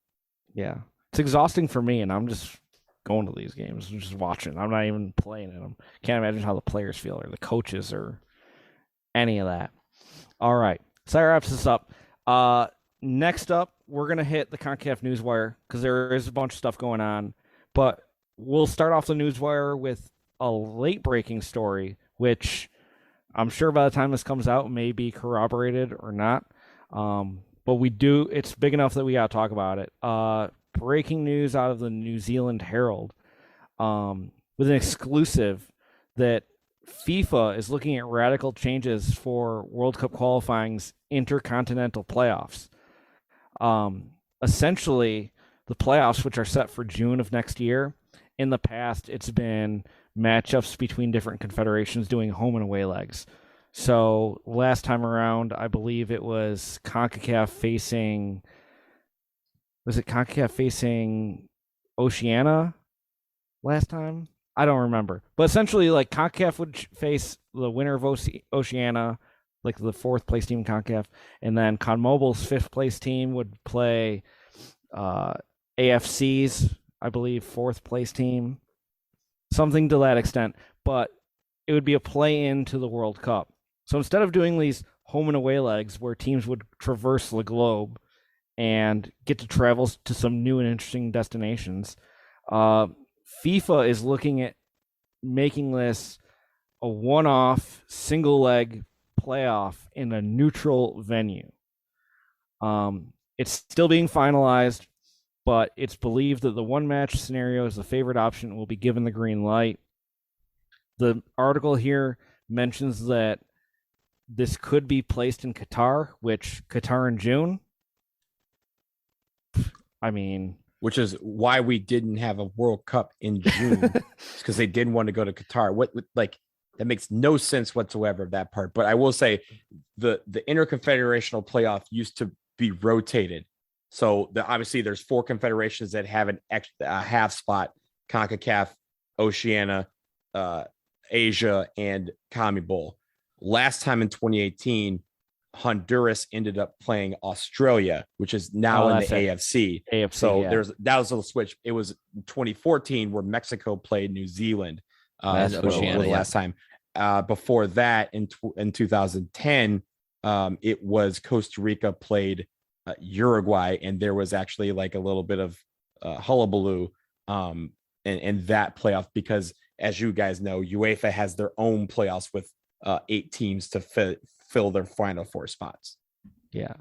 Yeah, it's exhausting for me, and I'm just going to these games, I'm just watching. I'm not even playing in them. Can't imagine how the players feel or the coaches or any of that. All right, so that wraps this up. Next up, we're gonna hit the CONCACAF Newswire because there is a bunch of stuff going on, but we'll start off the Newswire with a late-breaking story, which I'm sure by the time this comes out may be corroborated or not. But it's big enough that we got to talk about it. Breaking news out of the New Zealand Herald. with an exclusive that FIFA is looking at radical changes for World Cup qualifying's intercontinental playoffs. Essentially, the playoffs, which are set for June of next year, in the past, it's been matchups between different confederations doing home and away legs. So last time around, I believe it was CONCACAF facing. Was it CONCACAF facing Oceania last time? I don't remember. But essentially, like, CONCACAF would face the winner of Oceania, like the fourth place team in CONCACAF, and then CONMEBOL's fifth place team would play AFC's, I believe, fourth place team, something to that extent. But it would be a play into the World Cup. So instead of doing these home and away legs where teams would traverse the globe and get to travel to some new and interesting destinations, FIFA is looking at making this a one-off single leg playoff in a neutral venue. It's still being finalized, but it's believed that the one match scenario is the favorite option and will be given the green light. The article here mentions that this could be placed in Qatar, which Qatar in June. I mean, which is why we didn't have a World Cup in June, because they didn't want to go to Qatar. What like that makes no sense whatsoever, that part. But I will say the interconfederational playoff used to be rotated. So obviously there's 4 confederations that have a half spot: CONCACAF, Oceania, Asia, and CONMEBOL. Last time in 2018, Honduras ended up playing Australia, which is now in the AFC. So that was a little switch. It was 2014 where Mexico played New Zealand last time. Before that, in 2010, it was Costa Rica played Uruguay, and there was actually like a little bit of hullabaloo in that playoff because, as you guys know, UEFA has their own playoffs with 8 teams to fill their final 4 spots. Yeah.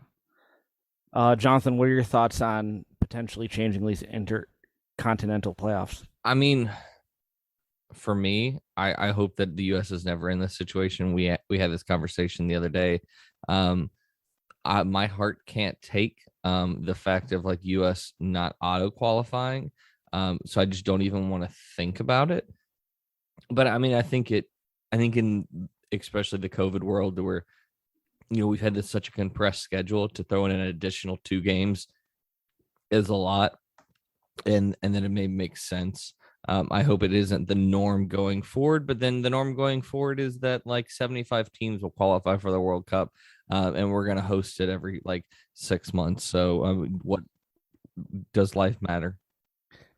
Jonathan, what are your thoughts on potentially changing these intercontinental playoffs? I mean, for me, I hope that the U.S. is never in this situation. We had this conversation the other day. My heart can't take the fact of like U.S. not auto qualifying. So I just don't even want to think about it. But I mean, I think in especially the COVID world where, we've had such a compressed schedule, to throw in an additional 2 games is a lot. And then it may make sense. I hope it isn't the norm going forward, but then the norm going forward is that like 75 teams will qualify for the World Cup, and we're going to host it every like 6 months. So what does life matter?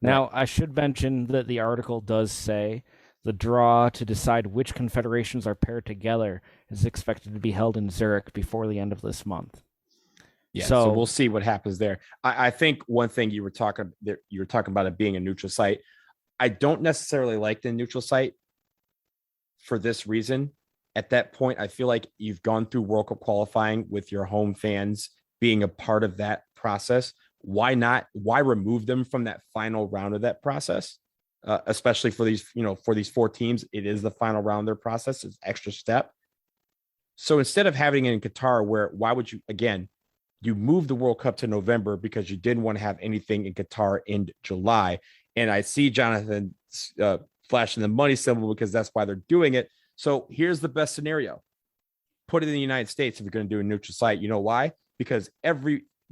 Now, I should mention that the article does say the draw to decide which confederations are paired together is expected to be held in Zurich before the end of this month. Yeah, so we'll see what happens there. I think one thing you were talking about it being a neutral site. I don't necessarily like the neutral site for this reason. At that point, I feel like you've gone through World Cup qualifying with your home fans being a part of that process. Why not? Why remove them from that final round of that process? Especially for these 4 teams, it is the final round of their process. It's an extra step. So instead of having it in Qatar, why would you, again, you moved the World Cup to November because you didn't want to have anything in Qatar in July. And I see Jonathan flashing the money symbol because that's why they're doing it. So here's the best scenario. Put it in the United States if you're going to do a neutral site. You know why? Because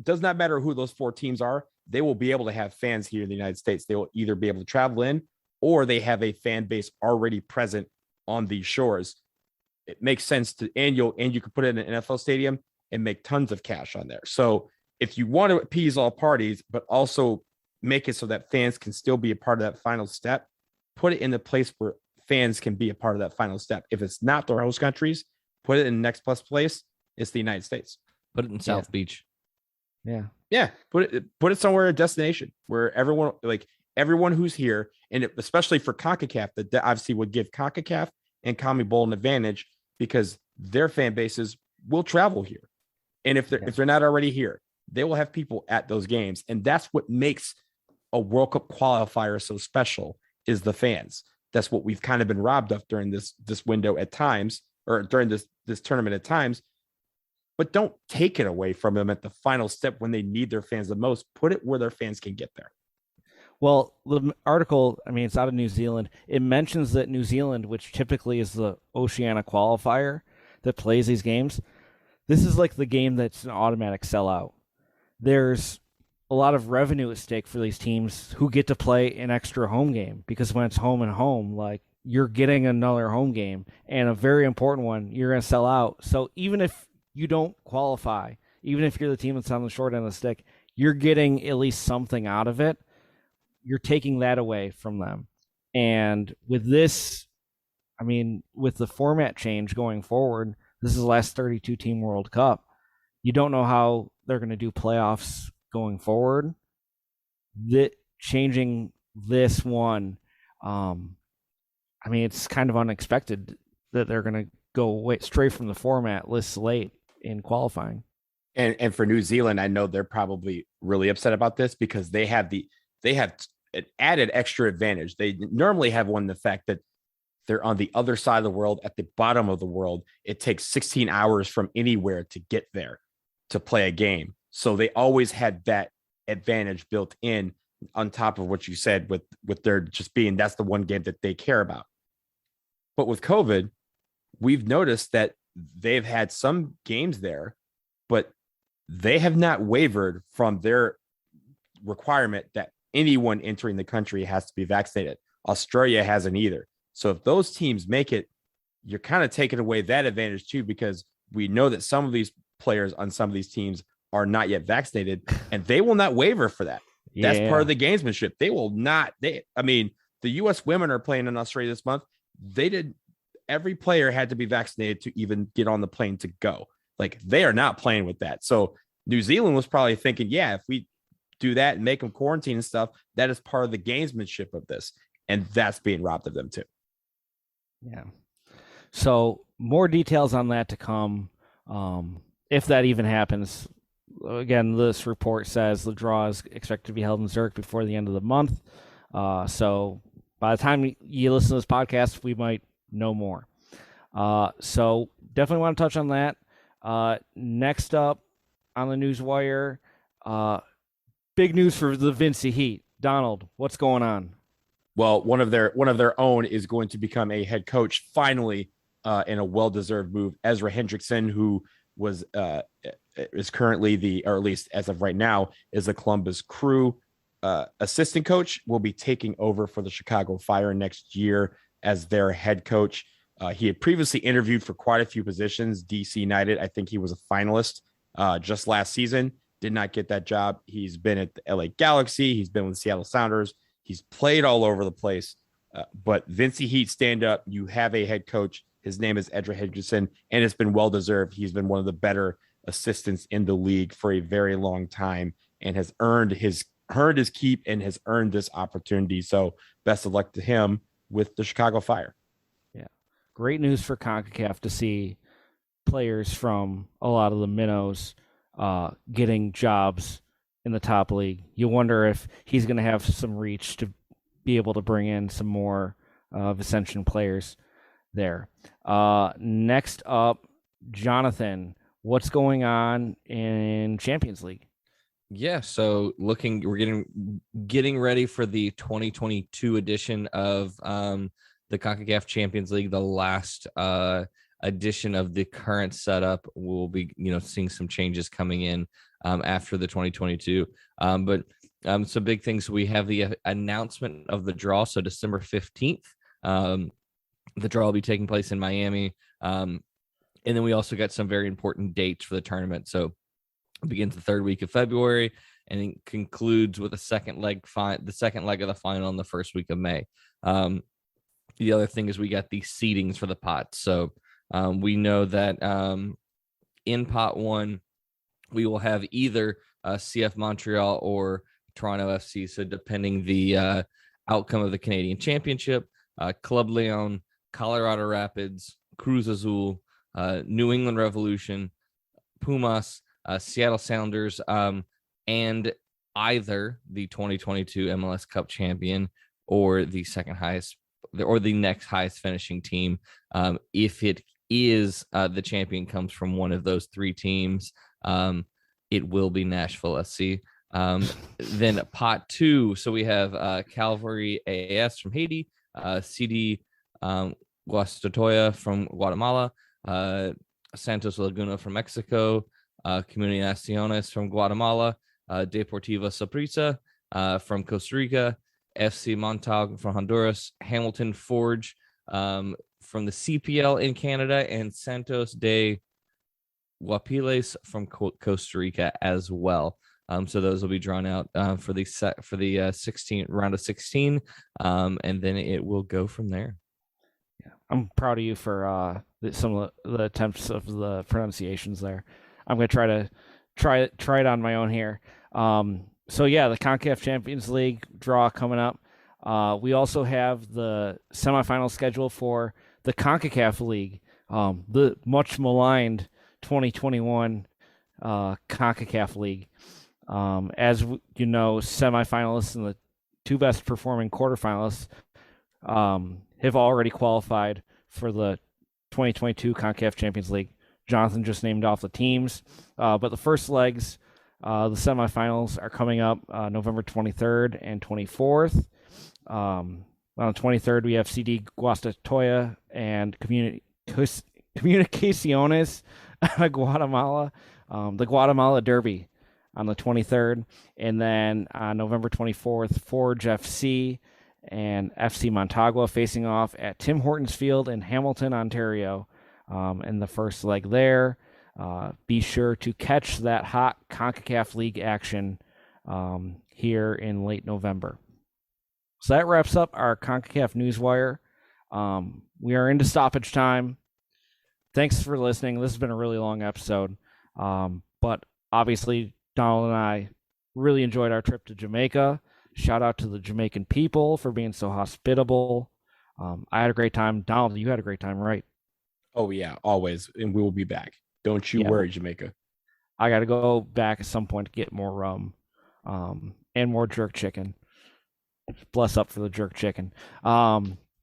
does not matter who those 4 teams are, they will be able to have fans here in the United States. They will either be able to travel in, or they have a fan base already present on these shores. It makes sense and you can put it in an NFL stadium and make tons of cash on there. So if you want to appease all parties, but also make it so that fans can still be a part of that final step, put it in the place where fans can be a part of that final step. If it's not their host countries, put it in the next place. It's the United States. Put it in South Beach. Yeah. Put it somewhere, a destination where everyone who's here, and especially for CONCACAF, that obviously would give CONCACAF and CONMEBOL an advantage because their fan bases will travel here. And if they're not already here, they will have people at those games. And that's what makes a World Cup qualifier so special, is the fans. That's what we've kind of been robbed of during this window at times, or during this tournament at times. But don't take it away from them at the final step when they need their fans the most. Put it where their fans can get there. Well, the article, I mean, it's out of New Zealand. It mentions that New Zealand, which typically is the Oceania qualifier that plays these games, this is like the game that's an automatic sellout. There's a lot of revenue at stake for these teams who get to play an extra home game, because when it's home and home, like, you're getting another home game, and a very important one, you're going to sell out. So even if you don't qualify, even if you're the team that's on the short end of the stick, you're getting at least something out of it. You're taking that away from them. And with this, I mean, with the format change going forward, this is the last 32 team World Cup. You don't know how they're going to do playoffs going forward. Changing this one, I mean, it's kind of unexpected that they're going to go straight from the format this late in qualifying. And for New Zealand, I know they're probably really upset about this, because they have an added extra advantage. They normally have one, the fact that they're on the other side of the world, at the bottom of the world. It takes 16 hours from anywhere to get there to play a game. So they always had that advantage built in, on top of what you said with their just being, that's the one game that they care about. But with COVID, we've noticed that they've had some games there, but they have not wavered from their requirement that anyone entering the country has to be vaccinated. Australia hasn't either. So if those teams make it, you're kind of taking away that advantage too, because we know that some of these players on some of these teams are not yet vaccinated, and they will not waver for that. That's part of the gamesmanship. They will not. I mean, the U.S. women are playing in Australia this month. Every player had to be vaccinated to even get on the plane to go. Like, they are not playing with that. So New Zealand was probably thinking, yeah, if we do that and make them quarantine and stuff, that is part of the gamesmanship of this. And that's being robbed of them too. Yeah. So more details on that to come. If that even happens. Again, this report says the draw is expected to be held in Zurich before the end of the month. So by the time you listen to this podcast, we might know more. So definitely want to touch on that. Next up on the news wire, big news for the Vincy Heat. Donald, what's going on? Well, one of their own is going to become a head coach finally, in a well-deserved move. Ezra Hendrickson, who was is currently or at least as of right now, is the Columbus Crew assistant coach, will be taking over for the Chicago Fire next year as their head coach. He had previously interviewed for quite a few positions. DC United, I think he was a finalist just last season, did not get that job. He's been at the LA Galaxy. He's been with the Seattle Sounders. He's played all over the place. But Vincy Heat, stand up. You have a head coach. His name is Ezra Hendrickson, and it's been well-deserved. He's been one of the better assistants in the league for a very long time, and has earned his keep and has earned this opportunity. So best of luck to him with the Chicago Fire. Yeah. Great news for CONCACAF to see players from a lot of the minnows getting jobs in the top league. You wonder if he's going to have some reach to be able to bring in some more Ascension players there. Next up, Jonathan, what's going on in Champions League? Yeah, so we're getting ready for the 2022 edition of the CONCACAF Champions League, the last edition of the current setup. We'll be, seeing some changes coming in after the 2022. But some big things. We have the announcement of the draw. So December 15th, the draw will be taking place in Miami. And then we also got some very important dates for the tournament. So it begins the third week of February and it concludes with the second leg of the final in the first week of May. The other thing is we got the seedings for the pots. So we know that in pot one, we will have either CF Montreal or Toronto FC. So depending the outcome of the Canadian Championship, Club Leon, Colorado Rapids, Cruz Azul, New England Revolution, Pumas, Seattle Sounders, and either the 2022 MLS Cup champion or the second highest the next highest finishing team. If it is the champion comes from one of those three teams, it will be Nashville SC. Then pot 2, so we have Calvary AAS from Haiti, CD Guastatoya from Guatemala, Santos Laguna from Mexico, Comunicaciones from Guatemala, Deportiva Saprissa from Costa Rica, FC Montag from Honduras, Hamilton Forge from the CPL in Canada, and Santos de Guapiles from Costa Rica as well. So those will be drawn out for the 16 round of 16, and then it will go from there. Yeah, I'm proud of you for some of the attempts of the pronunciations there. I'm gonna try it on my own here. So yeah, the CONCACAF Champions League draw coming up. We also have the semifinal schedule for the CONCACAF League, the much maligned 2021 CONCACAF League. As you know, semifinalists and the two best performing quarterfinalists have already qualified for the 2022 CONCACAF Champions League. Jonathan just named off the teams, but the first legs, the semifinals, are coming up November 23rd and 24th. On the 23rd, we have CD Guastatoya and Comunicaciones Guatemala, the Guatemala Derby on the 23rd, and then on November 24th, Forge FC and FC Montagua facing off at Tim Hortons Field in Hamilton, Ontario, in the first leg there. Be sure to catch that hot CONCACAF League action here in late November. So that wraps up our CONCACAF Newswire. We are into stoppage time. Thanks for listening. This has been a really long episode, but obviously Donald and I really enjoyed our trip to Jamaica. Shout out to the Jamaican people for being so hospitable. I had a great time. Donald, you had a great time, right? Oh yeah, always, and we will be back. Don't you worry, Jamaica. I got to go back at some point to get more rum and more jerk chicken. Bless up for the jerk chicken.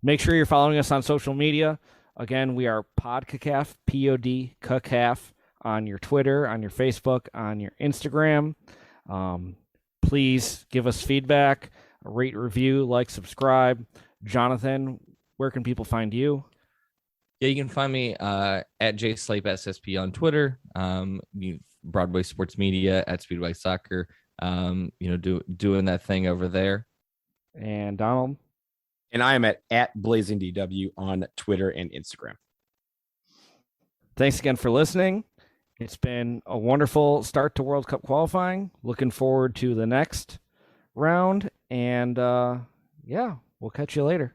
Make sure you're following us on social media. Again, we are PodCACAF, POD on your Twitter, on your Facebook, on your Instagram. Please give us feedback, rate, review, like, subscribe. Jonathan, where can people find you? Yeah, you can find me at JSlapeSSP on Twitter. Broadway Sports Media at Speedway Soccer. Doing that thing over there. And Donald? And I am at BlazingDW on Twitter and Instagram. Thanks again for listening. It's been a wonderful start to World Cup qualifying. Looking forward to the next round. And we'll catch you later.